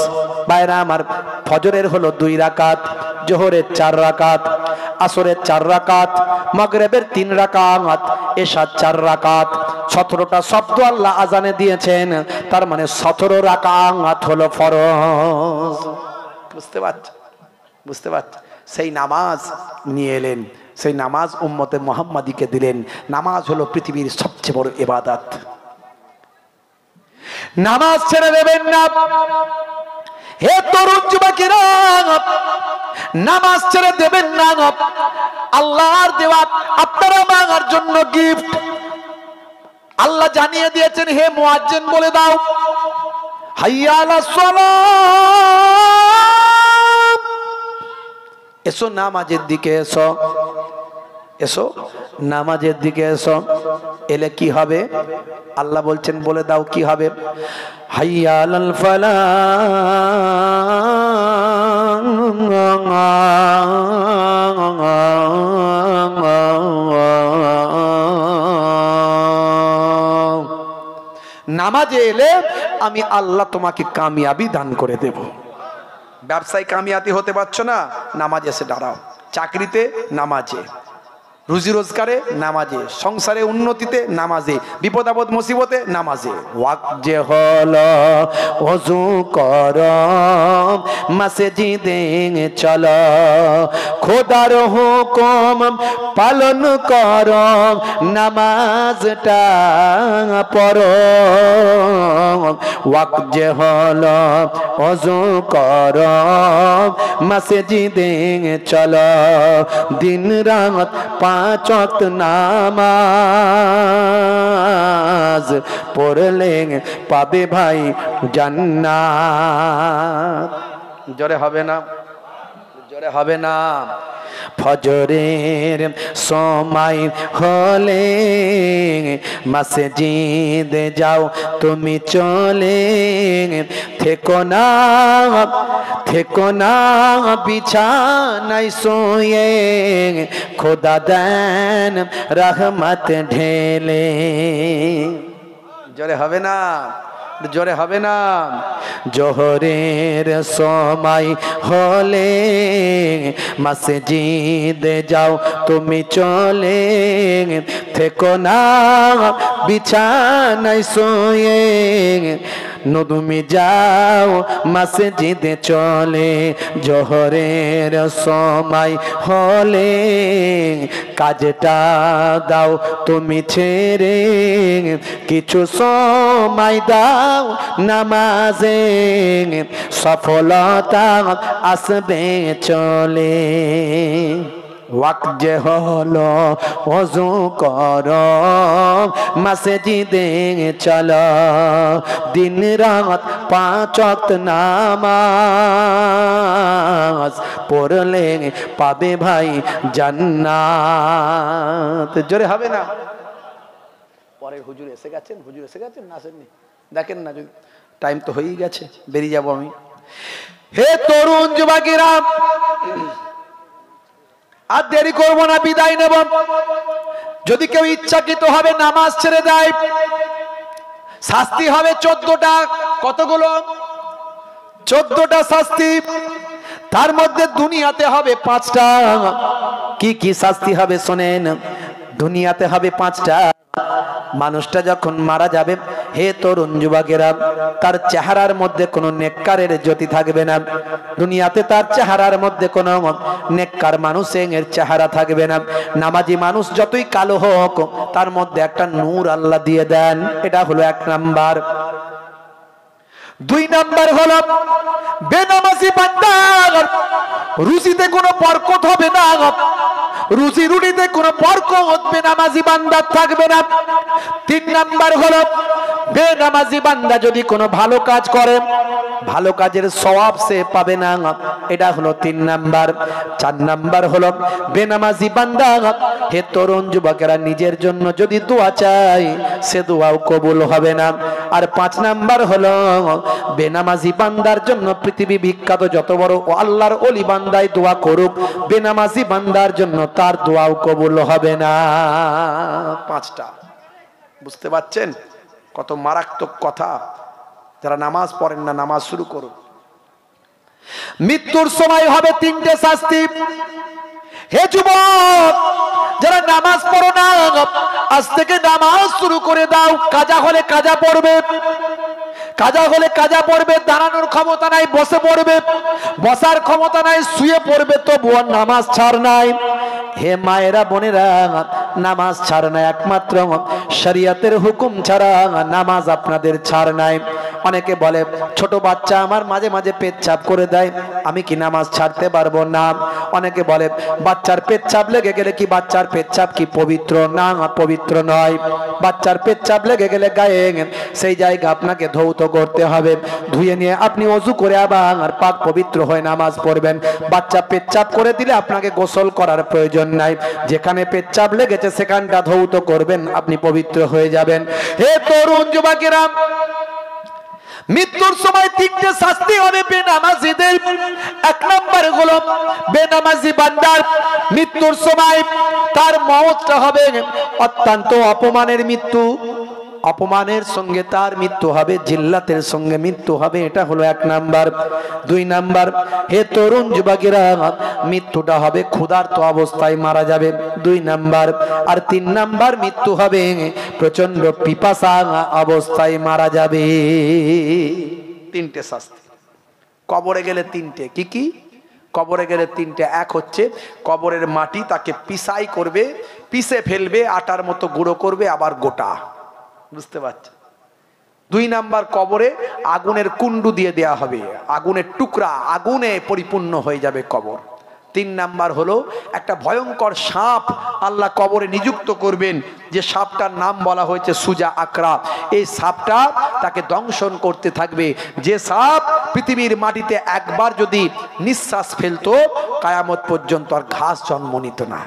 বাইরে আমার, ফজরের হলো 2 রাকাত, জোহরের 4 রাকাত, আসরের 4 রাকাত, মাগরিবের 3 রাকাত, এশার 4 রাকাত। 17টা শব্দ আল্লাহ আজানে দিয়েছেন, তার মানে 17 রাকাত হলো ফরজ। বুঝতে পারছেন? বুঝতে পারছেন? সেই নামাজ নিয়ে এলেন, সেই নামাজ উম্মতে মুহাম্মাদিকে দিলেন। নামাজ হলো পৃথিবীর সবচেয়ে বড় ইবাদত। নামাজ ছেড়ে দেবেন না, হে তরুণ যুবকেরা, নামাজ ছেড়ে দেবেন না। আল্লাহর দেওয়া আপনার আমার জন্য গিফট। আল্লাহ জানিয়ে দিয়েছেন, হে মুয়াজ্জিন বলে দাও, হাইয়া আলাস সালাত, এসো নামাজের দিকে এসো, এসো নামাজের দিকে এসো। এলে কি হবে? আল্লাহ বলছেন বলে দাও কি হবে। হাইয়া আলাল ফালাহ, নামাজে এলে আমি আল্লাহ তোমাকে কামিয়াবি দান করে দেব। ব্যবসায় কামিয়াবি হতে পারছো না, নামাজে এসে দাঁড়াও। চাকরিতে নামাজে, রুজি রোজগারে নামাজে, সংসারে উন্নতিতে নামাজে, বিপদ আপদ মুসিবতে নামাজে। ওয়াক্ত যে হলো ওযু কর, মসজিদে চলো, খোদার হুকুম পালন কর, নামাজটা পড়ো। ওয়াক্ত যে হলো ওযু কর, মসজিদে চলো, দিন রাত 5 ওয়াক্ত নামাজ পড়লে পাবে ভাই জান্নাত। জোরে হবে না? জোরে হবে না? ফজরের সময় হলে মসজিদে যাও তুমি চলে, থেকো না বিছানায় শুয়ে, খোদা দেন রহমত ঢেলে। জোরে হবে না? জোরে হবে না? জোহরের সময় হলে মসজিদে যাও তুমি চলে, থেকো না বিছানায় শুয়ে, তুমি যাও মসজিদে চলে জোহরের সময় হলে কাজটা দাও তুমি ছেড়ে কিছু সময় দাও নামাজে সফলতা আসবে চলে ওয়াক্ত যে হলো ওযু করো মসজিদে চলো দিন রাত 5 ওয়াক্ত নামাজ পড়লে পাবে ভাই জান্নাত। জোরে হবে না? পরে হুজুর এসে গেছেন না আসেননি? দেখেন না, যদি টাইম তো হয়েই গেছে, বেরিয়ে যাব আমি। হে তরুণ যুবকেরা, আর দেরি করবো না, বিদায় নেব। যদি কেউ ইচ্ছাকৃত হবে নামাজ ছেড়ে দেয়, শাস্তি হবে 14টা। কতগুলো? 14টা শাস্তি। তার মধ্যে দুনিয়াতে হবে 5টা। কি কি শাস্তি হবে শোনেন। দুনিয়াতে হবে 5টা। মানুষটা যখন মারা যাবে, হে তরুণ যুবকেরা, তার চেহারার মধ্যে কোনো নেককারের জ্যোতি থাকবে না। দুনিয়াতে তার চেহারার মধ্যে কোনো নেককার মানুষের চেহারা থাকবে না। নামাজি মানুষ যতই কালো হোক, তার মধ্যে একটা নূর আল্লাহ দিয়ে দেন। এটা হলো 1 নাম্বার। 2 নাম্বার হলো বেনামাজি বান্দা, রুজিতে কোনো বরকত হবে না, রুজি রুটিতে কোনো বরকত বেনামাজি বান্দার থাকবে না। 3 নাম্বার হলো বেনামাজি বান্দা যদি কোনো ভালো কাজ করে, ভালো কাজের সওয়াব সে পাবে না। এটা হলো 3 নাম্বার। 4 নাম্বার হলো বেনামাজি বান্দা, হে তরুণ যুবকেরা, নিজের জন্য যদি দোয়া চাই, সে দোয়াও কবুল হবে না। আর 5 নাম্বার হলো বেনামাজি বান্দার জন্য পৃথিবী বিখ্যাত যত বড় আল্লাহর ওলি বান্দাই দোয়া করুক, বেনামাজি বান্দার জন্য তার দোয়াও কবুল হবে না। 5টা। বুঝতে পারছেন কত মারাত্মক কথা? যারা নামাজ পড়েন না, নামাজ শুরু করুন। মৃত্যুর সময় হবে 3টে শাস্তি। হে যুবক, যারা নামাজ পড়ো না, আজ থেকে নামাজ শুরু করে দাও। কাজা হলে কাজা পড়বে, কাজা হলে কাজা পড়বে। দাঁড়ানোর ক্ষমতা নাই, বসে পড়বে। বসার ক্ষমতা নাই, শুয়ে পড়বে। তবুও নামাজ ছাড় নাই। হে মায়েরা, বোনেরা, নামাজ ছাড় নাই। একমাত্র শরীয়তের হুকুম ছাড়া নামাজ আপনাদের ছাড় নাই। অনেকে বলে ছোট বাচ্চা আমার মাঝে মাঝে পেচ্ছাপ করে দেয়, আমি কি নামাজ ছাড়তে পারবো না? অনেকে বলে বাচ্চার পেচ্ছাপ লেগে গেলে কি বাচ্চার পেচ্ছাপ কি পবিত্র? না, পবিত্র নয়। বাচ্চার পেচ্ছাপ লেগে গেলে গায়ে সেই জায়গা আপনাকে ধৌত করতে হবে। ধুয়ে নিয়ে আপনি ওযু করে আবার পাক পবিত্র হয়ে নামাজ পড়বেন। বাচ্চা পেচ্ছাপ করে দিলে আপনাকে গোসল করার প্রয়োজন নাই। যেখানে পেচ্ছাপ লেগেছে সেখানটা ধৌত করবেন, আপনি পবিত্র হয়ে যাবেন। হে তরুণ যুবকেরা, মৃত্যুর সময় 3টে শাস্তি হবে বেনামাজিদের। 1 নাম্বার হলো বেনামাজি বান্দার মৃত্যুর সময় তার মওতটা হবে অত্যন্ত অপমানের মৃত্যু। অপমানের সঙ্গে তার মৃত্যু হবে, জিল্লাতের সঙ্গে মৃত্যু হবে। এটা হলো 1 নাম্বার। 2 নাম্বার, হে তরুণ যুবকেরা, মৃত্যুটা হবে ক্ষুধার্ত অবস্থায় মারা যাবে। 2 নাম্বার। আর 3 নাম্বার মৃত্যু হবে প্রচন্ড পিপাসা অবস্থায় মারা যাবে। 3টে শাস্তি। কবরে গেলে 3টে। কি কি? কবরে গেলে 3টে। 1 হচ্ছে কবরের মাটি তাকে পিসাই করবে, পিষে ফেলবে, আটার মতো গুঁড়ো করবে, আবার গোটা। বুঝতে পারছেন? 2 নাম্বার, কবরে আগুনের কুণ্ডু দিয়ে দেয়া হবে, আগুনের টুকরা, আগুনে পরিপূর্ণ হয়ে যাবে কবর। 3 নাম্বার হলো একটা ভয়ঙ্কর সাপ আল্লাহ কবরে নিযুক্ত করবেন, যে সাপটার নাম বলা হয়েছে সুজা আকরা। এই সাপটা তাকে দংশন করতে থাকবে। যে সাপ পৃথিবীর মাটিতে একবার যদি নিঃশ্বাস ফেলতো, কিয়ামত পর্যন্ত আর ঘাস জন্ম নিত না।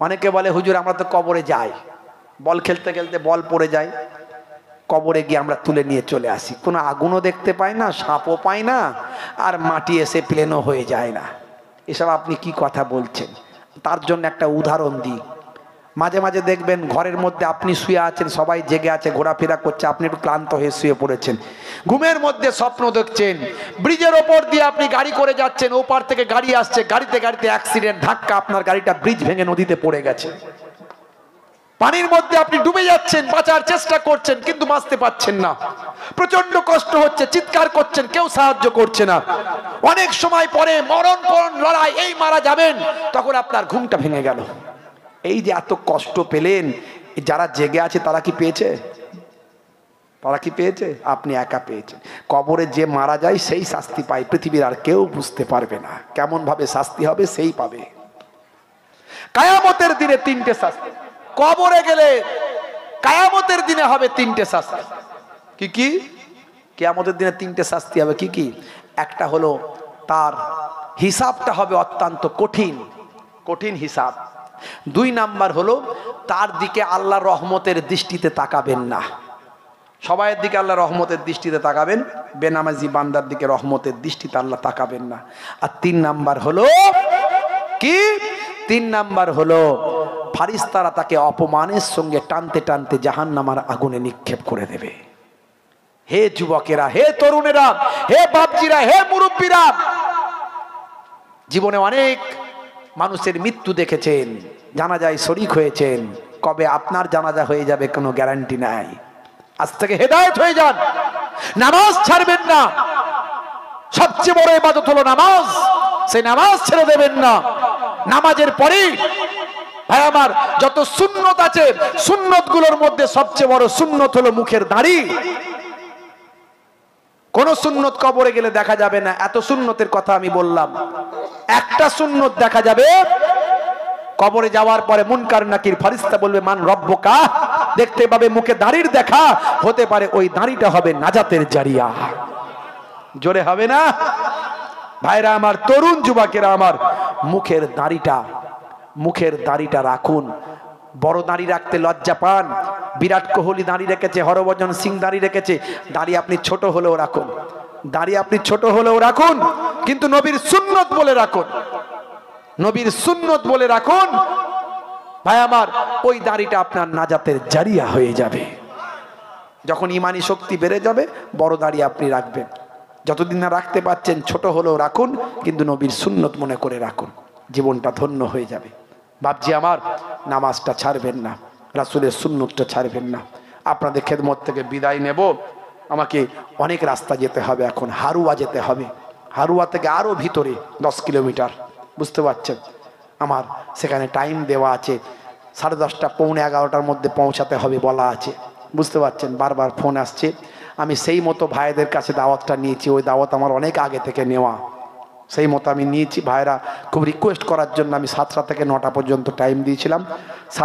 অনেকে বলে হুজুর আমরা তো কবরে যাই, বল খেলতে খেলতে বল পড়ে যায়, কবরে গিয়ে আমরা তুলে নিয়ে চলে আসি, কোনো আগুনও দেখতে পাই না, সাপও পাই না, আর মাটি এসে প্লেনও হয়ে যায় না। এসব আপনি কি কথা বলছেন? তার জন্য একটা উদাহরণ দিই। মাঝে মাঝে দেখবেন ঘরের মধ্যে আপনি শুয়ে আছেন, সবাই জেগে আছে, ঘোরাফেরা করছে, আপনি একটু ক্লান্ত হয়ে শুয়ে পড়েছেন। ঘুমের মধ্যে স্বপ্ন দেখছেন ব্রিজের ওপর দিয়ে আপনি গাড়ি করে যাচ্ছেন, ওপার থেকে গাড়ি আসছে, গাড়িতে গাড়িতে অ্যাক্সিডেন্ট, ধাক্কা, আপনার গাড়িটা ব্রিজ ভেঙে নদীতে পড়ে গেছে। পানির মধ্যে আপনি ডুবে যাচ্ছেন, বাঁচার চেষ্টা করছেন কিন্তু বাঁচতে পারছেন না, প্রচন্ড কষ্ট হচ্ছে, চিৎকার করছেন, কেউ সাহায্য করছে না। অনেক সময় পরে মরণপণ লড়াই, এই মারা যাবেন, তখন আপনার ঘুমটা ভেঙে গেল। এই যে এত কষ্ট পেলেন, যারা জেগে আছে তারা কি পেয়েছে? তারা কি পেয়েছে? আপনি একা পেয়েছেন। কবরে যে মারা যায় সেই শাস্তি পায়, পৃথিবীর আর কেউ বুঝতে পারবে না কেমন ভাবে শাস্তি হবে, সেই পাবে। কায়ামতের দিনে তিনটে শাস্তি, কবরে গেলে কায়ামতের দিনে হবে তিনটে শাস্তি। কি কি? কিয়ামতের দিনে তিনটে শাস্তি হবে। কি কি? একটা হলো তার হিসাবটা হবে অত্যন্ত কঠিন, কঠিন হিসাব। 2 নাম্বার হলো তার দিকে আল্লাহ রহমতের দৃষ্টিতে তাকাবেন না। সবাইয়ের দিকে আল্লাহ রহমতের দৃষ্টিতে তাকাবেন, বেনামাজি বান্দার দিকে রহমতের দৃষ্টিতে আল্লাহ তাকাবেন না। আর 3 নাম্বার হলো কি? 3 নাম্বার হলো ফারিস্তারা তাকে অপমানের সঙ্গে টানতে টানতে জাহান্নামের আগুনে নিক্ষেপ করে দেবে। হে যুবকেরা, হে তরুণেরা, হে বাপজিরা, হে মুরব্বীরা, জীবনে অনেক মানুষের মৃত্যু দেখেছেন, জানাজায় শরীক হয়েছেন, কবে আপনার জানাজা হয়ে যাবে কোনো গ্যারান্টি নাই। আজ থেকে হেদায়েত হয়ে যান, নামাজ ছাড়বেন না। সবচেয়ে বড় ইবাদত হলো নামাজ, সেই নামাজ ছেড়ে দেবেন না। নামাজের পরে ভাই আমার যত সুন্নত আছে, সুন্নত গুলোর মধ্যে সবচেয়ে বড় সুন্নত হলো মুখের দাড়ি। কোন সুন্নত কবরে গেলে দেখা যাবে না, এত সুন্নতের কথা আমি বললাম। একটা সুন্নত দেখা যাবে, কবরে যাওয়ার পরে মুনকার নাকির ফেরেশতা বলবে মান রব্বুকা, দেখতে পাবে মুখে দাড়ির দেখা, হতে পারে ওই দাড়িটা হবে নাজাতের জারিয়া। জোরে হবে না ভাইরা আমার, তরুণ যুবকেরা আমার, মুখের দাড়িটা রাখুন। বড় দাড়ি রাখতে লজ্জা পান, বিরাট কোহলি দাড়ি রেখেছে, হরভজন সিং দাড়ি রেখেছে, দাড়ি আপনি ছোট হলেও রাখুন, দাড়ি আপনি ছোট হলেও রাখুন, কিন্তু নবীর সুন্নত বলে রাখুন, নবীর সুন্নত বলে রাখুন। ভাই আমার, ওই দাড়িটা আপনার নাজাতের জারিয়া হয়ে যাবে। যখন ইমানি শক্তি বেড়ে যাবে, বড় দাড়ি আপনি রাখবেন। যতদিন না রাখতে পাচ্ছেন, ছোট হলেও রাখুন, কিন্তু নবীর সুন্নত মনে করে রাখুন, জীবনটা ধন্য হয়ে যাবে। বাপজি আমার, নামাজটা ছাড়বেন না, রাসূলের সুন্নতটা ছাড়বেন না। আপনাদের খেদমত থেকে বিদায় নেব, আমাকে অনেক রাস্তা যেতে হবে, এখন হারুয়া যেতে হবে, হারুয়া থেকে আরো ভিতরে 10 কিলোমিটার, বুঝতে পারছেন। আমার সেখানে টাইম দেওয়া আছে, 10:30 পৌনে 11টার মধ্যে পৌঁছাতে হবে বলা আছে, বুঝতে পারছেন। বারবার ফোন আসছে, আমি সেই মতো ভাইদের কাছে দাওয়াতটা নিয়েছি, ওই দাওয়াত আমার অনেক আগে থেকে নেওয়া, সেই মতো আমি নিয়েছি। ভাইরা খুব রিকোয়েস্ট করার জন্য আমি 7টা থেকে 9টা পর্যন্ত টাইম দিয়েছিলাম।